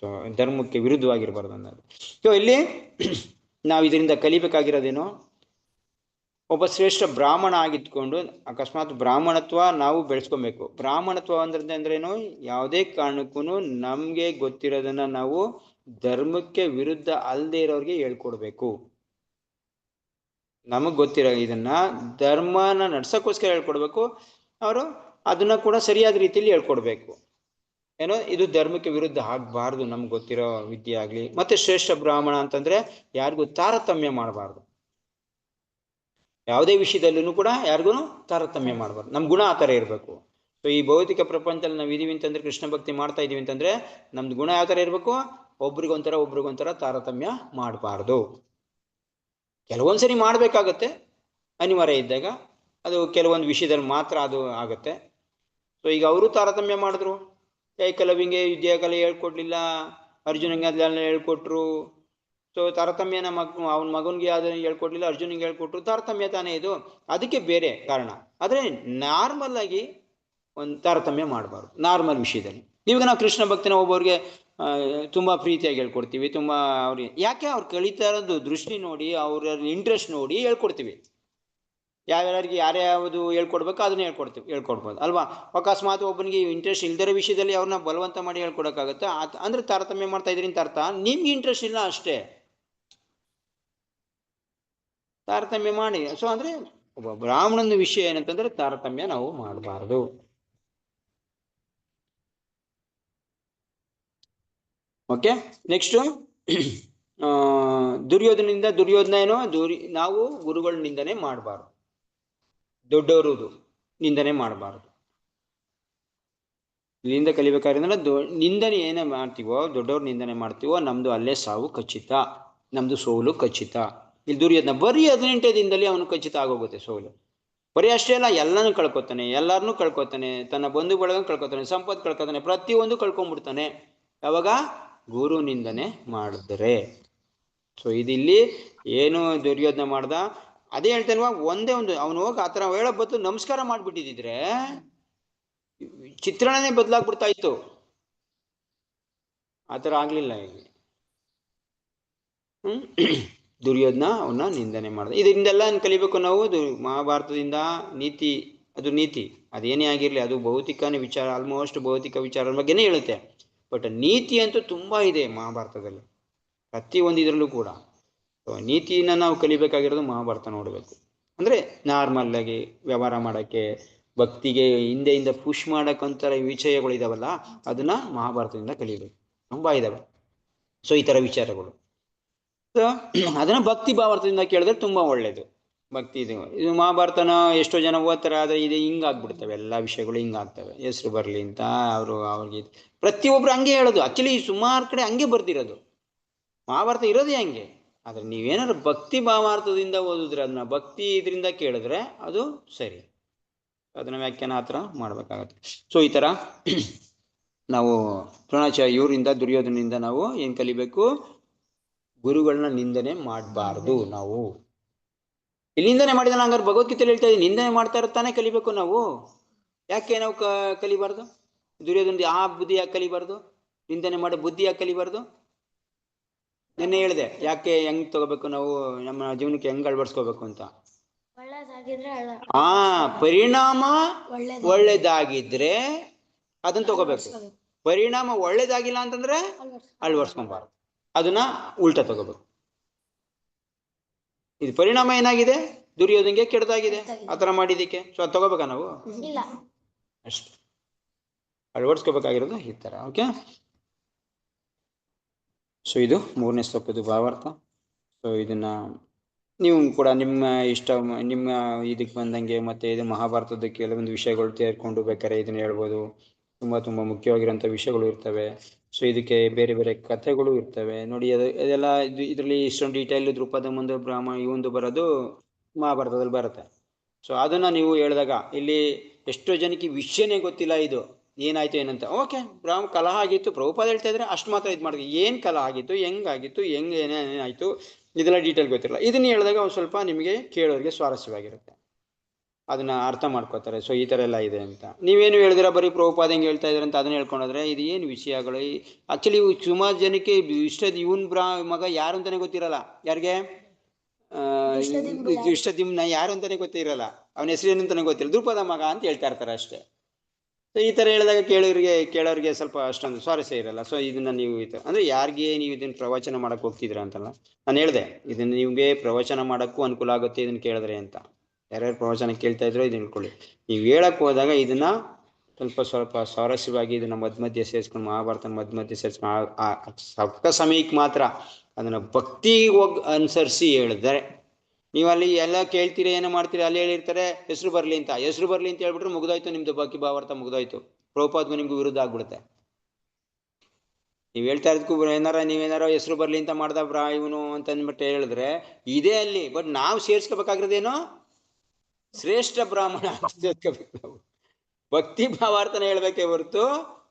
S1: ಸೊ ಧರ್ಮಕ್ಕೆ ವಿರುದ್ಧವಾಗಿರ್ಬಾರ್ದು ಅನ್ನೋದು. ಸೊ ಇಲ್ಲಿ ನಾವು ಇದರಿಂದ ಕಲಿಬೇಕಾಗಿರೋದೇನು, ಒಬ್ಬ ಶ್ರೇಷ್ಠ ಬ್ರಾಹ್ಮಣ ಆಗಿದ್ಕೊಂಡು ಅಕಸ್ಮಾತ್ ಬ್ರಾಹ್ಮಣತ್ವ ನಾವು ಬೆಳೆಸ್ಕೊಬೇಕು. ಬ್ರಾಹ್ಮಣತ್ವ ಅಂದ್ರೇನು, ಯಾವುದೇ ಕಾರಣಕ್ಕೂ ನಮಗೆ ಗೊತ್ತಿರೋದನ್ನ ನಾವು ಧರ್ಮಕ್ಕೆ ವಿರುದ್ಧ ಅಲ್ಲದೆ ಇರೋರಿಗೆ ಹೇಳ್ಕೊಡ್ಬೇಕು. ನಮಗೆ ಗೊತ್ತಿರೋ ಇದನ್ನ ಧರ್ಮನ ನಡ್ಸೋಕ್ಕೋಸ್ಕರ ಹೇಳ್ಕೊಡ್ಬೇಕು. ಅವರು ಅದನ್ನ ಕೂಡ ಸರಿಯಾದ ರೀತಿಯಲ್ಲಿ ಹೇಳ್ಕೊಡ್ಬೇಕು. ಏನೋ ಇದು ಧರ್ಮಕ್ಕೆ ವಿರುದ್ಧ ಆಗಬಾರ್ದು. ನಮ್ಗೆ ಗೊತ್ತಿರೋ ವಿದ್ಯೆ ಆಗಲಿ. ಮತ್ತೆ ಶ್ರೇಷ್ಠ ಬ್ರಾಹ್ಮಣ ಅಂತಂದ್ರೆ ಯಾರಿಗೂ ತಾರತಮ್ಯ ಮಾಡಬಾರ್ದು. ಯಾವುದೇ ವಿಷಯದಲ್ಲೂ ಕೂಡ ಯಾರಿಗೂ ತಾರತಮ್ಯ ಮಾಡಬಾರ್ದು. ನಮ್ಮ ಗುಣ ಆ ಥರ ಇರಬೇಕು. ಸೊ ಈ ಭೌತಿಕ ಪ್ರಪಂಚದಲ್ಲಿ ನಾವು ಇದೀವಿ ಅಂತಂದ್ರೆ, ಕೃಷ್ಣ ಭಕ್ತಿ ಮಾಡ್ತಾ ಇದೀವಿ ಅಂತಂದ್ರೆ ನಮ್ದು ಗುಣ ಯಾವ ಥರ ಇರಬೇಕು? ಒಬ್ರಿಗೊಂಥರ ತಾರತಮ್ಯ ಮಾಡಬಾರ್ದು. ಕೆಲವೊಂದ್ಸರಿ ಮಾಡಬೇಕಾಗತ್ತೆ, ಅನಿವಾರ್ಯ ಇದ್ದಾಗ. ಅದು ಕೆಲವೊಂದು ವಿಷಯದಲ್ಲಿ ಮಾತ್ರ ಅದು ಆಗತ್ತೆ. ಸೊ ಈಗ ಅವರು ತಾರತಮ್ಯ ಮಾಡಿದ್ರು. ಏಕಲವ್ಯಂಗೆ ಯುದ್ಧಕಲೆ ಹೇಳ್ಕೊಡ್ಲಿಲ್ಲ, ಅರ್ಜುನಂಗೆ ಅದೆಲ್ಲ ಹೇಳ್ಕೊಟ್ರು. ಸೊ ತಾರತಮ್ಯನ ಅವನ ಮಗನಿಗೆ ಯಾವ್ದನ್ನ ಹೇಳ್ಕೊಡ್ಲಿಲ್ಲ, ಅರ್ಜುನಿಗೆ ಹೇಳ್ಕೊಟ್ರು. ತಾರತಮ್ಯ ತಾನೇ ಇದು. ಅದಕ್ಕೆ ಬೇರೆ ಕಾರಣ. ಆದರೆ ನಾರ್ಮಲ್ ಆಗಿ ಒಂದು ತಾರತಮ್ಯ ಮಾಡಬಾರ್ದು ನಾರ್ಮಲ್ ವಿಷಯದಲ್ಲಿ. ಇವಾಗ ನಾವು ಕೃಷ್ಣ ಭಕ್ತಿನ ಒಬ್ಬರಿಗೆ ತುಂಬ ಪ್ರೀತಿಯಾಗಿ ಹೇಳ್ಕೊಡ್ತೀವಿ. ತುಂಬ ಅವ್ರಿಗೆ ಯಾಕೆ ಅವ್ರು ಕಲಿತಾ ಇರೋದು ದೃಷ್ಟಿ ನೋಡಿ, ಅವ್ರ ಇಂಟ್ರೆಸ್ಟ್ ನೋಡಿ ಹೇಳ್ಕೊಡ್ತೀವಿ. ಯಾರ್ಯಾರಿಗೆ ಯಾರ್ಯಾವುದು ಹೇಳ್ಕೊಡ್ಬೇಕು ಅದನ್ನ ಹೇಳ್ಕೊಡ್ಬೋದು ಅಲ್ವಾ. ಅಕಸ್ಮಾತ್ ಒಬ್ಬನಿಗೆ ಇಂಟ್ರೆಸ್ಟ್ ಇಲ್ದಿರೋ ವಿಷಯದಲ್ಲಿ ಅವ್ರನ್ನ ಬಲವಂತ ಮಾಡಿ ಹೇಳ್ಕೊಡಕ್ಕಾಗತ್ತೆ? ಅಂದ್ರೆ ತಾರತಮ್ಯ ಮಾಡ್ತಾ ಇದ್ರಿ ಅಂತ ಅರ್ಥ. ನಿಮ್ಗೆ ಇಂಟ್ರೆಸ್ಟ್ ಇಲ್ಲ ಅಷ್ಟೇ, ತಾರತಮ್ಯ ಮಾಡಿ. ಸೊ ಅಂದ್ರೆ ಒಬ್ಬ ಬ್ರಾಹ್ಮಣನ ವಿಷಯ ಏನಂತಂದ್ರೆ ತಾರತಮ್ಯ ನಾವು ಮಾಡಬಾರ್ದು. ಓಕೆ, ನೆಕ್ಸ್ಟು ದುರ್ಯೋಧನ ಏನೋ ನಾವು ಗುರುಗಳ ನಿಂದನೆ ಮಾಡಬಾರ್ದು, ದೊಡ್ಡವರು ನಿಂದನೆ ಮಾಡಬಾರ್ದು. ಇಲ್ಲಿಂದ ಕಲಿಬೇಕಾದ್ರೆ ನಿಂದನೆ ಏನೇ ಮಾಡ್ತೀವೋ, ದೊಡ್ಡವ್ರ ನಿಂದನೆ ಮಾಡ್ತೀವೋ, ನಮ್ದು ಅಲ್ಲೇ ಸಾವು ಖಚಿತ, ನಮ್ದು ಸೋಲು ಖಚಿತ. ಇಲ್ಲಿ ದುರ್ಯೋಧನ ಬರೀ 18 ದಿನದಲ್ಲಿ ಅವನು ಖಚಿತ ಆಗೋಗುತ್ತೆ ಸೋಲು. ಬರೀ ಅಷ್ಟೇ ಅಲ್ಲ, ಎಲ್ಲನೂ ಕಳ್ಕೊತಾನೆ, ಎಲ್ಲರನ್ನೂ ಕಳ್ಕೊತಾನೆ, ತನ್ನ ಬಂಧು ಬಳಗ ಕಳ್ಕೊತಾನೆ, ಸಂಪತ್ತು ಕಳ್ಕೊತಾನೆ, ಪ್ರತಿಯೊಂದು ಕಳ್ಕೊಂಡ್ಬಿಡ್ತಾನೆ. ಯಾವಾಗ? ಗುರು ನಿಂದನೆ ಮಾಡಿದ್ರೆ. ಸೊ ಇದಿಲ್ಲಿ ಏನು ದುರ್ಯೋಧನ ಮಾಡ್ದ ಅದೇ ಹೇಳ್ತೇಲ್ವಾ. ಒಂದೇ ಒಂದು ಅವನು ಹೋಗಿ ಆ ಥರ ಹೇಳೋ ಬತ್ತು ನಮಸ್ಕಾರ ಮಾಡಿಬಿಟ್ಟಿದ್ರೆ ಚಿತ್ರಣನೇ ಬದಲಾಗ್ಬಿಡ್ತಾ ಇತ್ತು. ಆ ಥರ ಆಗಲಿಲ್ಲ ಇಲ್ಲಿ. ದುರ್ಯೋಧನ ಅವನ್ನ ನಿಂದನೆ ಮಾಡ್ದ. ಇದರಿಂದೆಲ್ಲ ಕಲಿಬೇಕು ನಾವು ಮಹಾಭಾರತದಿಂದ ನೀತಿ. ಅದು ನೀತಿ ಅದೇನೇ ಆಗಿರಲಿ, ಅದು ಭೌತಿಕನೇ ವಿಚಾರ, ಆಲ್ಮೋಸ್ಟ್ ಭೌತಿಕ ವಿಚಾರದ ಬಗ್ಗೆನೇ ಹೇಳುತ್ತೆ. ಬಟ್ ನೀತಿ ಅಂತೂ ತುಂಬ ಇದೆ ಮಹಾಭಾರತದಲ್ಲಿ, ಪ್ರತಿಯೊಂದು ಇದರಲ್ಲೂ ಕೂಡ. ನೀತಿನ ನಾವು ಕಲಿಬೇಕಾಗಿರೋದು ಮಹಾಭಾರತ ನೋಡಬೇಕು. ಅಂದರೆ ನಾರ್ಮಲ್ ಆಗಿ ವ್ಯವಹಾರ ಮಾಡೋಕ್ಕೆ, ಭಕ್ತಿಗೆ ಹಿಂದೆಯಿಂದ ಪುಷ್ ಮಾಡೋಕ್ಕಂಥ ವಿಷಯಗಳಿದಾವಲ್ಲ, ಅದನ್ನ ಮಹಾಭಾರತದಿಂದ ಕಲಿಬೇಕು. ತುಂಬ ಇದಾವೆ. ಸೊ ಈ ಥರ ವಿಚಾರಗಳು. ಸೊ ಅದನ್ನ ಭಕ್ತಿ ಭಾವಾರ್ಥದಿಂದ ಕೇಳಿದ್ರೆ ತುಂಬ ಒಳ್ಳೇದು. ಭಕ್ತಿ ಇದು ಮಹಾಭಾರತನ ಎಷ್ಟೋ ಜನ ಓದ್ತಾರೆ, ಆದರೆ ಇದು ಹಿಂಗಾಗ್ಬಿಡ್ತವೆ, ಎಲ್ಲ ವಿಷಯಗಳು ಹಿಂಗಾಗ್ತವೆ. ಹೆಸರು ಬರಲಿ ಅಂತ ಅವ್ರಿಗೆ ಪ್ರತಿಯೊಬ್ಬರು ಹಂಗೆ ಹೇಳೋದು. ಆ್ಯಕ್ಚುಲಿ ಸುಮಾರು ಕಡೆ ಹಂಗೆ ಬರ್ದಿರೋದು. ಮಹಾಭಾರತ ಇರೋದೇ ಹಂಗೆ. ಆದರೆ ನೀವೇನಾದ್ರು ಭಕ್ತಿ ಭಾವಾರ್ಥದಿಂದ ಓದಿದ್ರೆ, ಅದನ್ನ ಭಕ್ತಿ ಇದರಿಂದ ಕೇಳಿದ್ರೆ ಅದು ಸರಿ. ಅದನ್ನ ವ್ಯಾಖ್ಯಾನ ಆ ಥರ ಮಾಡ್ಬೇಕಾಗತ್ತೆ. ಸೊ ಈ ಥರ ನಾವು ದ್ರೋಣಾಚಾರ್ಯ ಇವರಿಂದ, ದುರ್ಯೋಧನಿಂದ ನಾವು ಏನು ಕಲಿಬೇಕು? ಗುರುಗಳನ್ನ ನಿಂದನೆ ಮಾಡಬಾರ್ದು. ನಾವು ಇಲ್ಲಿ ನಿಂದನೆ ಮಾಡಿದ ಹಂಗಾರೆ ಭಗವದ್ಗೀತೆಯಲ್ಲಿ ಹೇಳ್ತಾ ಇದ್ದೀವಿ, ನಿಂದನೆ ಮಾಡ್ತಾ ಇರ್ತಾನೆ ಕಲಿಬೇಕು ನಾವು. ಯಾಕೆ ನಾವು ಕಲಿಬಾರ್ದು? ದುರ್ಯೋಧನ ಆ ಬುದ್ಧಿ ಯಾಕೆ ಕಲಿಬಾರ್ದು? ನಿಂದನೆ ಮಾಡೋ ಬುದ್ಧಿ ಯಾಕೆ ಕಲಿಬಾರ್ದು? ನೆನ್ನೆ ಹೇಳಿದೆ ಯಾಕೆ ಹೆಂಗ್ ತಗೋಬೇಕು ನಾವು, ನಮ್ಮ ಜೀವನಕ್ಕೆ ಹೆಂಗ್ ಅಳವಡಿಸ್ಕೋಬೇಕು ಅಂತ. ಪರಿಣಾಮ ಒಳ್ಳೇದಾಗಿದ್ರೆ ಅದನ್ನ ತಗೋಬೇಕು. ಪರಿಣಾಮ ಒಳ್ಳೇದಾಗಿಲ್ಲ ಅಂತಂದ್ರೆ ಅಳವಡಿಸ್ಕೊಬಾರ್ದು, ಅದನ್ನ ಉಲ್ಟಾ ತಗೋಬೇಕು. ಇದು ಪರಿಣಾಮ ಏನಾಗಿದೆ? ದುರ್ಯೋಧನಿಗೆ ಕೆಟ್ಟದಾಗಿದೆ ಆ ಥರ ಮಾಡಿದ್ದಕ್ಕೆ. ಸೊ ಅದು ತಗೋಬೇಕಾ ನಾವು? ಅಷ್ಟು ಅಳವಡಿಸ್ಕೋಬೇಕಾಗಿರೋದು ಈ ಥರ. ಓಕೆ, ಸೊ ಇದು 3ನೇ ಶ್ಲೋಕದ ಭಾವಾರ್ಥ. ಸೊ ಇದನ್ನ ನೀವು ಕೂಡ ನಿಮ್ಮ ಇಷ್ಟ, ನಿಮ್ಮ ಇದಕ್ಕೆ ಬಂದಂಗೆ ಮತ್ತೆ ಇದು ಮಹಾಭಾರತದ ಕೆಲವೊಂದು ವಿಷಯಗಳು ಸೇರ್ಕೊಂಡು ಬೇಕಾದ್ರೆ ಇದನ್ನ ಹೇಳ್ಬೋದು. ತುಂಬ ಮುಖ್ಯವಾಗಿರೋಂಥ ವಿಷಯಗಳು ಇರ್ತವೆ. ಸೊ ಇದಕ್ಕೆ ಬೇರೆ ಬೇರೆ ಕಥೆಗಳು ಇರ್ತವೆ ನೋಡಿ. ಅದೆಲ್ಲ ಇದರಲ್ಲಿ ಇಷ್ಟೊಂದು ಡೀಟೇಲ್ ದ್ರುಪದ ಮುಂದೆ ಬ್ರಾಹ್ಮಣ ಇವಂದು ಬರೋದು ಮಹಾಭಾರತದಲ್ಲಿ ಬರುತ್ತೆ. ಸೊ ಅದನ್ನ ನೀವು ಹೇಳಿದಾಗ ಇಲ್ಲಿ ಎಷ್ಟೋ ಜನಕ್ಕೆ ವಿಷಯನೇ ಗೊತ್ತಿಲ್ಲ, ಇದು ಏನಾಯ್ತು ಏನಂತ. ಓಕೆ, ಕಲಹ ಆಗಿತ್ತು, ಪ್ರಭುಪಾದ ಹೇಳ್ತಾ ಇದ್ರೆ ಅಷ್ಟು ಮಾತ್ರ ಇದು ಮಾಡಿದ್ವಿ. ಏನು ಕಲಹ ಆಗಿತ್ತು, ಹೆಂಗಾಗಿತ್ತು, ಏನೇನಾಯಿತು ಇದೆಲ್ಲ ಡೀಟೇಲ್ ಗೊತ್ತಿರಲ್ಲ. ಇದನ್ನ ಹೇಳಿದಾಗ ಒಂದು ಸ್ವಲ್ಪ ನಿಮಗೆ ಕೇಳೋರಿಗೆ ಸ್ವಾರಸ್ಯವಾಗಿರುತ್ತೆ, ಅದನ್ನ ಅರ್ಥ ಮಾಡ್ಕೋತಾರೆ. ಸೊ ಈ ಥರ ಎಲ್ಲ ಇದೆ ಅಂತ. ನೀವೇನು ಹೇಳಿದಿರ ಬರೀ ಪ್ರಭುಪಾದ ಹೆಂಗೆ ಹೇಳ್ತಾ ಇದ್ದಾರೆ ಅಂತ ಅದನ್ನ ಹೇಳ್ಕೊಂಡ್ರೆ ಇದು ಏನು ವಿಷಯಗಳು? ಆ್ಯಕ್ಚುಲಿ ಸುಮಾರು ಜನಕ್ಕೆ ಇವನ್ ಮಗ ಯಾರು ಅಂತಲೇ ಗೊತ್ತಿರಲ್ಲ. ಯಾರಿಗೆ? ಇಷ್ಟದಿಮ್ನ ಯಾರು ಅಂತಾನೆ ಗೊತ್ತಿರಲ್ಲ, ಅವನ ಹೆಸರೇನು ಅಂತಾನೆ ಗೊತ್ತಿಲ್ಲ, ದ್ರುಪದ ಮಗ ಅಂತ ಹೇಳ್ತಾ ಇರ್ತಾರೆ ಅಷ್ಟೇ. ಸೊ ಈ ತರ ಹೇಳಿದಾಗ ಕೇಳೋರಿಗೆ ಸ್ವಲ್ಪ ಅಷ್ಟೊಂದು ಸ್ವಾರಸ್ಯ ಇರಲ್ಲ. ಸೊ ಇದನ್ನ ನೀವು ಅಂದ್ರೆ ಯಾರಿಗೆ ನೀವು ಇದನ್ನ ಪ್ರವಚನ ಮಾಡಕ್ ಹೋಗ್ತಿದ್ರ ಅಂತಲ್ಲ, ನಾನು ಹೇಳ್ದೆ ಇದನ್ನ ನಿಮ್ಗೆ ಪ್ರವಚನ ಮಾಡಕ್ಕೂ ಅನುಕೂಲ ಆಗುತ್ತೆ ಇದನ್ನ ಕೇಳಿದ್ರೆ ಅಂತ. ಯಾರ್ಯಾರು ಪ್ರವಚನ ಕೇಳ್ತಾ ಇದ್ರೋ ಇದನ್ನ ಇಟ್ಕೊಳ್ಳಿ. ನೀವು ಹೇಳಕ್ ಹೋದಾಗ ಇದನ್ನ ಸ್ವಲ್ಪ ಸ್ವಾರಸ್ಯವಾಗಿ ಇದನ್ನ ಮಧ್ಯ ಸೇರಿಸ್ಕೊಂಡು, ಮಹಾಭಾರತ ಮಧ್ಯ ಸೇರಿಸ್ಕೊಂಡು ಸ್ವಲ್ಪ ಸಮಯಕ್ಕೆ ಮಾತ್ರ ಅದನ್ನ ಭಕ್ತಿ ಅನುಸರಿಸಿ ಹೇಳಿದ್ರೆ, ನೀವು ಅಲ್ಲಿ ಎಲ್ಲ ಕೇಳ್ತೀರಿ ಏನೋ ಮಾಡ್ತೀರಿ, ಅಲ್ಲಿ ಹೇಳಿರ್ತಾರೆ ಹೆಸರು ಬರ್ಲಿ ಅಂತ ಹೇಳ್ಬಿಟ್ರೆ ಮುಗ್ದೋಯ್ತು ನಿಮ್ದು ಭಕ್ತಿ ಭಾವಾರ್ಥ ಮುಗ್ದೋಯ್ತು. ಪ್ರಭುಪಾದ್ಗೂ ನಿಮ್ಗೂ ವಿರುದ್ಧ ಆಗ್ಬಿಡುತ್ತೆ. ನೀವ್ ಹೇಳ್ತಾ ಇರೋದಕ್ಕೂ ನೀವೇನಾರೋ ಹೆಸರು ಬರ್ಲಿ ಅಂತ ಮಾಡ್ದ ಇವನು ಅಂತ ಅಂದ್ಬಿಟ್ಟು ಹೇಳಿದ್ರೆ ಇದೇ ಅಲ್ಲಿ. ಬಟ್ ನಾವು ಸೇರ್ಸ್ಕೋಬೇಕಾಗಿರೋದೇನೋ ಶ್ರೇಷ್ಠ ಬ್ರಾಹ್ಮಣ ಸೇರ್ಸ್ಕೋಬೇಕು. ನಾವು ಭಕ್ತಿ ಭಾವಾರ್ಥನ ಹೇಳ್ಬೇಕೇ ಹೊರತು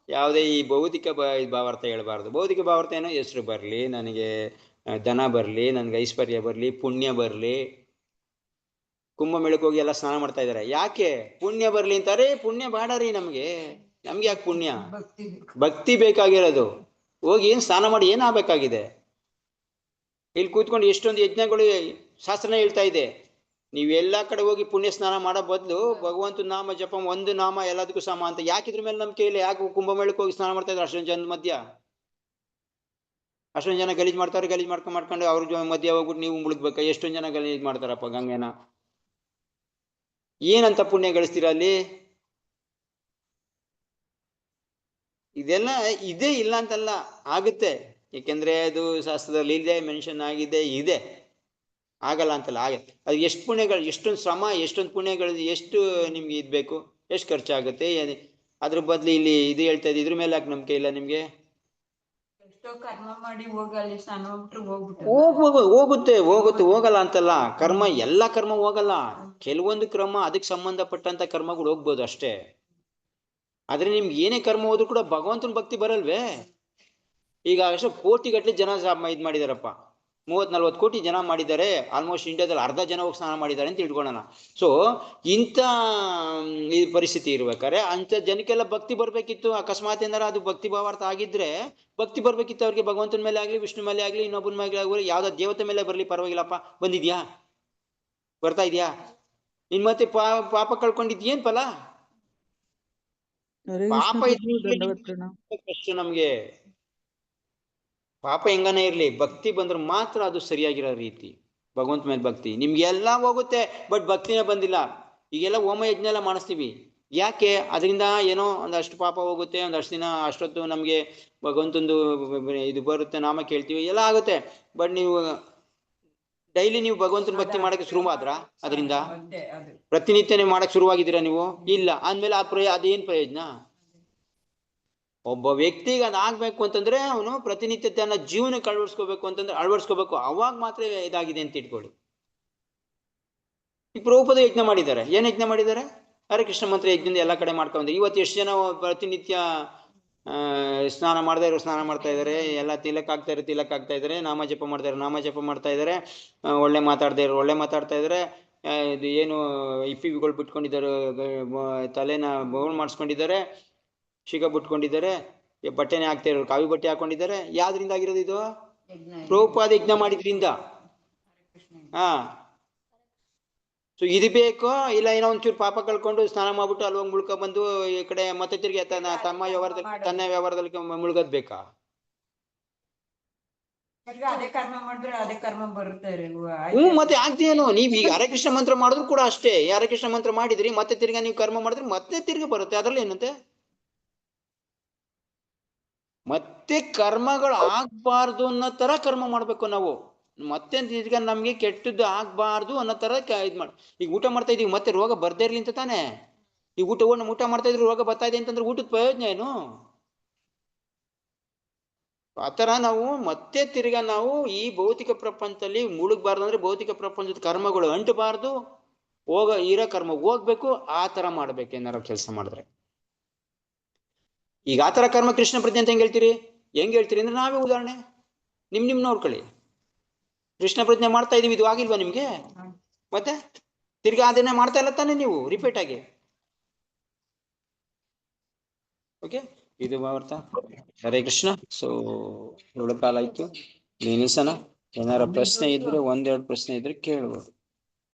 S1: ಯಾವುದೇ ಈ ಭೌತಿಕ ಭಾವಾರ್ಥ ಹೇಳ್ಬಾರ್ದು. ಭೌತಿಕ ಭಾವಾರ್ಥ ಏನೋ ಹೆಸರು ಬರ್ಲಿ, ನನಗೆ ಧನ ಬರ್ಲಿ, ನನ್ಗೆ ಐಶ್ವರ್ಯ ಬರ್ಲಿ, ಪುಣ್ಯ ಬರ್ಲಿ. ಕುಂಭಮೇಳಕ್ಕೆ ಹೋಗಿ ಎಲ್ಲ ಸ್ನಾನ ಮಾಡ್ತಾ ಇದಾರೆ, ಯಾಕೆ? ಪುಣ್ಯ ಬರ್ಲಿ ಅಂತಾರೆ. ಪುಣ್ಯ ಬೇಡ ರೀ ನಮ್ಗೆ ಯಾಕೆ ಪುಣ್ಯ? ಭಕ್ತಿ ಬೇಕಾಗಿರೋದು. ಹೋಗಿ ಏನ್ ಸ್ನಾನ ಮಾಡಿ ಏನಾಗಬೇಕಾಗಿದೆ? ಇಲ್ಲಿ ಕೂತ್ಕೊಂಡು ಎಷ್ಟೊಂದು ಯಜ್ಞಗಳು ಶಾಸ್ತ್ರನೇ ಹೇಳ್ತಾ ಇದೆ. ನೀವೆಲ್ಲ ಕಡೆ ಹೋಗಿ ಪುಣ್ಯ ಸ್ನಾನ ಮಾಡೋ ಬದಲು ಭಗವಂತ ನಾಮ ಜಪ, ಒಂದು ನಾಮ ಎಲ್ಲದಕ್ಕೂ ಸಮ ಅಂತ. ಯಾಕಿದ್ರ ಮೇಲೆ ನಂಬಿಕೆ ಇಲ್ಲ? ಯಾಕೆ ಕುಂಭಮೇಳಕ್ಕೆ ಹೋಗಿ ಸ್ನಾನ ಮಾಡ್ತಾ ಇದ್ದಾರೆ ಅಷ್ಟೊಂದು ಜನದ ಮಧ್ಯ? ಅಷ್ಟೊಂದು ಜನ ಗಲೀಜ್ ಮಾಡ್ತಾರೆ, ಗಲೀಜ್ ಮಾಡ್ಕೊಂಡು ಅವ್ರ ಮಧ್ಯ ಹೋಗ್ಬಿಟ್ಟು ನೀವು ಮುಳುಗ್ಬೇಕ? ಎಷ್ಟೊಂದು ಜನ ಗಲೀಜ್ ಮಾಡ್ತಾರಪ್ಪ ಗಂಗೆನ. ಏನಂತ ಪುಣ್ಯ ಗಳಿಸ್ತೀರ ಅಲ್ಲಿ? ಇದೆಲ್ಲ ಇದೇ ಇಲ್ಲ ಅಂತಲ್ಲ, ಆಗುತ್ತೆ. ಯಾಕೆಂದ್ರೆ ಅದು ಶಾಸ್ತ್ರದಲ್ಲಿ ಇದೆ, ಮೆನ್ಷನ್ ಆಗಿದೆ, ಇದೆ. ಆಗಲ್ಲ ಅಂತಲ್ಲ, ಆಗತ್ತೆ. ಅದು ಎಷ್ಟು ಪುಣ್ಯಗಳು, ಎಷ್ಟೊಂದು ಶ್ರಮ, ಎಷ್ಟೊಂದು ಪುಣ್ಯಗಳು, ಎಷ್ಟು ನಿಮ್ಗೆ ಇದ್ಬೇಕು, ಎಷ್ಟು ಖರ್ಚಾಗುತ್ತೆ. ಅದ್ರ ಬದ್ಲು ಇಲ್ಲಿ ಇದು ಹೇಳ್ತಾ ಇದ್ರೆ ಇದ್ರ ಮೇಲೆ ಯಾಕೆ ನಂಬಿಕೆ ಇಲ್ಲ ನಿಮ್ಗೆ? ಹೋಗುತ್ತೆ, ಹೋಗಲ್ಲ ಅಂತಲ್ಲ. ಕರ್ಮ, ಎಲ್ಲ ಕರ್ಮ ಹೋಗಲ್ಲ. ಕೆಲವೊಂದು ಕರ್ಮ ಅದಕ್ಕೆ ಸಂಬಂಧಪಟ್ಟಂತ ಕರ್ಮಗಳು ಹೋಗ್ಬೋದು ಅಷ್ಟೇ. ಆದ್ರೆ ನಿಮ್ಗೆ ಏನೇ ಕರ್ಮ ಹೋದ್ರು ಕೂಡ ಭಗವಂತನ ಭಕ್ತಿ ಬರಲ್ವೇ? ಈಗ ಅಷ್ಟು ಕೋಟಿಗಟ್ಟಲೆ ಜನ ಇದ್ ಮಾಡಿದಾರಪ್ಪ, 30-40 ಕೋಟಿ ಜನ ಮಾಡಿದ್ದಾರೆ. ಆಲ್ಮೋಸ್ಟ್ ಇಂಡಿಯಾದಲ್ಲಿ ಅರ್ಧ ಜನ ಹೋಗಿ ಸ್ನಾನ ಮಾಡಿದ್ದಾರೆ ಅಂತ ಇಟ್ಕೊಳ್ಳೋಣ. ಸೊ ಇಂಥ ಈ ಪರಿಸ್ಥಿತಿ ಇರ್ಬೇಕಾದ್ರೆ ಅಂಥ ಜನಕ್ಕೆಲ್ಲ ಭಕ್ತಿ ಬರ್ಬೇಕಿತ್ತು. ಅಕಸ್ಮಾತ್ ಏನಾರ ಅದು ಭಕ್ತಿ ಭಾವಾರ್ಥ ಆಗಿದ್ರೆ ಭಕ್ತಿ ಬರ್ಬೇಕಿತ್ತು ಅವ್ರಿಗೆ. ಭಗವಂತನ ಮೇಲೆ ಆಗ್ಲಿ, ವಿಷ್ಣು ಮೇಲೆ ಆಗ್ಲಿ, ಇನ್ನೊಬ್ಬನ ಮೇಲೆ ಆಗ್ಲಿ, ಯಾವ್ದೋ ದೇವತೆ ಮೇಲೆ ಬರ್ಲಿ ಪರವಾಗಿಲ್ಲಪ್ಪ. ಬಂದಿದ್ಯಾ? ಬರ್ತಾ ಇದ್ಯಾ? ಇನ್ ಮತ್ತೆ ಪಾಪ ಕಳ್ಕೊಂಡಿದ್ಯೇನ್ ಫಲ? ಪಾಪ ಕಷ್ಟ ನಮ್ಗೆ. ಪಾಪ ಹೆಂಗನೇ ಇರ್ಲಿ, ಭಕ್ತಿ ಬಂದ್ರೆ ಮಾತ್ರ ಅದು ಸರಿಯಾಗಿರೋ ರೀತಿ. ಭಗವಂತ ಮೇಲೆ ಭಕ್ತಿ ನಿಮ್ಗೆಲ್ಲ ಹೋಗುತ್ತೆ, ಬಟ್ ಭಕ್ತಿನೇ ಬಂದಿಲ್ಲ. ಈಗೆಲ್ಲ ಹೋಮ ಯಜ್ಞ ಎಲ್ಲ ಮಾಡಿಸ್ತೀವಿ, ಯಾಕೆ? ಅದರಿಂದ ಏನೋ ಒಂದಷ್ಟು ಪಾಪ ಹೋಗುತ್ತೆ, ಒಂದಷ್ಟು ದಿನ ಅಷ್ಟೊತ್ತು ನಮ್ಗೆ ಭಗವಂತಂದು ಇದು ಬರುತ್ತೆ, ನಾಮ ಕೇಳ್ತೀವಿ, ಎಲ್ಲ ಆಗುತ್ತೆ. ಬಟ್ ನೀವು ಡೈಲಿ ನೀವು ಭಗವಂತನ ಭಕ್ತಿ ಮಾಡಕ್ಕೆ ಶುರುವಾದ್ರ, ಅದರಿಂದ ಪ್ರತಿನಿತ್ಯ ನೀವು ಮಾಡಕ್ ಶುರುವಾಗಿದ್ದೀರಾ ನೀವು? ಇಲ್ಲ. ಅಂದ್ಮೇಲೆ ಅದೇನ್ ಪ್ರಯೋಜನ? ಒಬ್ಬ ವ್ಯಕ್ತಿಗೆ ಅದಾಗಬೇಕು ಅಂತಂದ್ರೆ ಅವನು ಪ್ರತಿನಿತ್ಯ ತನ್ನ ಜೀವನಕ್ಕೆ ಅಳವಡಿಸ್ಕೋಬೇಕು. ಅವಾಗ ಮಾತ್ರ ಇದಾಗಿದೆ ಅಂತ ಇಟ್ಕೊಳ್ಳಿ. ಈ ಪ್ರಭುಪಾದ ಯಜ್ಞ ಮಾಡಿದ್ದಾರೆ. ಏನ್ ಯಜ್ಞ ಮಾಡಿದ್ದಾರೆ? ಹರೇ ಕೃಷ್ಣ ಮಂತ್ರ ಯಜ್ಞದಿಂದ ಎಲ್ಲ ಕಡೆ ಮಾಡ್ಕೊಂಡ್ರೆ. ಇವತ್ತು ಎಷ್ಟು ಜನ ಪ್ರತಿನಿತ್ಯ ಸ್ನಾನ ಮಾಡದೇ ಇರೋ ಸ್ನಾನ ಮಾಡ್ತಾ ಇದಾರೆ, ಎಲ್ಲ ತಿಲಕ್ ಆಗ್ತಾ ಇದಾರೆ, ನಾಮ ಜಪ ಮಾಡ್ತಾ ಇದಾರೆ, ಒಳ್ಳೆ ಮಾತಾಡದೇ ಇರೋ ಒಳ್ಳೆ ಮಾತಾಡ್ತಾ ಇದಾರೆ. ಇದು ಏನು ಇಪ್ಪಿಗಳು ಬಿಟ್ಕೊಂಡಿದ್ದಾರೆ, ತಲೆನ ಬೋಳ್ ಮಾಡಿಸ್ಕೊಂಡಿದ್ದಾರೆ, ಶಿಗ ಬಿಟ್ಕೊಂಡಿದ್ದಾರೆ, ಬಟ್ಟೆನೆ ಹಾಕ್ತಾ ಇರೋರು ಕಾವಿ ಬಟ್ಟೆ ಹಾಕೊಂಡಿದ್ದಾರೆ. ಯಾವ್ದ್ರಿಂದ ಆಗಿರೋದು ಇದು? ಪ್ರಭುಪಾದ ಯಜ್ಞ ಮಾಡಿದ್ರಿಂದ. ಸೊ ಇದು ಬೇಕೋ ಇಲ್ಲ ಏನೋ ಒಂಚೂರು ಪಾಪ ಕಳ್ಕೊಂಡು ಸ್ನಾನ ಮಾಡ್ಬಿಟ್ಟು ಅಲ್ಲಿ ಹೋಗಿ ಮುಳ್ಕ ಬಂದು ಈ ಕಡೆ ಮತ್ತೆ ತಿರ್ಗಿ ತನ್ನ ವ್ಯವಹಾರದಲ್ಲಿ ಮುಳುಗದ್ ಬೇಕಾ? ಮತ್ತೆ ಆಗ್ತೇನು? ನೀವ್ ಈಗ ಹರೇ ಕೃಷ್ಣ ಮಂತ್ರ ಮಾಡಿದ್ರು ಕೂಡ ಅಷ್ಟೇ. ಹರೇ ಕೃಷ್ಣ ಮಂತ್ರ ಮಾಡಿದ್ರಿ, ಮತ್ತೆ ತಿರ್ಗಾ ನೀವು ಕರ್ಮ ಮಾಡಿದ್ರೆ ಮತ್ತೆ ತಿರ್ಗಿ ಬರುತ್ತೆ. ಅದ್ರಲ್ಲಿ ಏನಂತೆ? ಮತ್ತೆ ಕರ್ಮಗಳು ಆಗ್ಬಾರ್ದು ಅನ್ನೋ ತರ ಕರ್ಮ ಮಾಡ್ಬೇಕು ನಾವು. ಮತ್ತೆ ತಿರ್ಗಾ ನಮ್ಗೆ ಕೆಟ್ಟದ್ದು ಆಗ್ಬಾರ್ದು ಅನ್ನೋ ತರ ಇದ್ ಮಾಡಿ. ಈಗ ಊಟ ಮಾಡ್ತಾ ಇದೀವಿ, ಮತ್ತೆ ರೋಗ ಬರ್ದೇ ಇರ್ಲಿ ಅಂತ ತಾನೆ. ಈಗ ಊಟ ಮಾಡ್ತಾ ಇದ್ರೆ ರೋಗ ಬರ್ತಾ ಇದೆ ಅಂತಂದ್ರೆ ಊಟದ ಪ್ರಯೋಜನ ಏನು? ಆತರ ನಾವು ಮತ್ತೆ ತಿರ್ಗಾ ನಾವು ಈ ಭೌತಿಕ ಪ್ರಪಂಚದಲ್ಲಿ ಮುಳುಗಬಾರ್ದು. ಅಂದ್ರೆ ಭೌತಿಕ ಪ್ರಪಂಚದ ಕರ್ಮಗಳು ಅಂಟಬಾರ್ದು, ಇರೋ ಕರ್ಮ ಹೋಗ್ಬೇಕು. ಆ ತರ ಮಾಡ್ಬೇಕು ಏನಾರ ಕೆಲಸ ಮಾಡಿದ್ರೆ. ಈಗ ಆ ತರ ಕರ್ಮ ಕೃಷ್ಣ ಪ್ರಜ್ಞೆ ಅಂತ ಹೆಂಗ್ ಹೇಳ್ತೀರಿ ಅಂದ್ರೆ ನಾವೇ ಉದಾಹರಣೆ. ನಿಮ್ ನೋಡ್ಕೊಳ್ಳಿ, ಕೃಷ್ಣ ಪ್ರಜ್ಞೆ ಮಾಡ್ತಾ ಇದೀವಿ, ಇದು ಆಗಿಲ್ವಾ ನಿಮ್ಗೆ? ಮತ್ತೆ ತಿರ್ಗಾ ಅದನ್ನೇ ಮಾಡ್ತಾ ಇಲ್ಲ ತಾನೆ ನೀವು ರಿಪೀಟ್ ಆಗಿ? ಓಕೆ, ಇದು ಭಾವಾರ್ಥ. ಹರೇ ಕೃಷ್ಣ. ಸೊ 7 ಕಾಲ ಆಯ್ತು, ನಿಲ್ಲಿಸೋಣ. ಏನಾರ ಪ್ರಶ್ನೆ ಇದ್ರೆ ಒಂದೆರಡು ಪ್ರಶ್ನೆ ಇದ್ರೆ ಕೇಳ್ಬೋದು.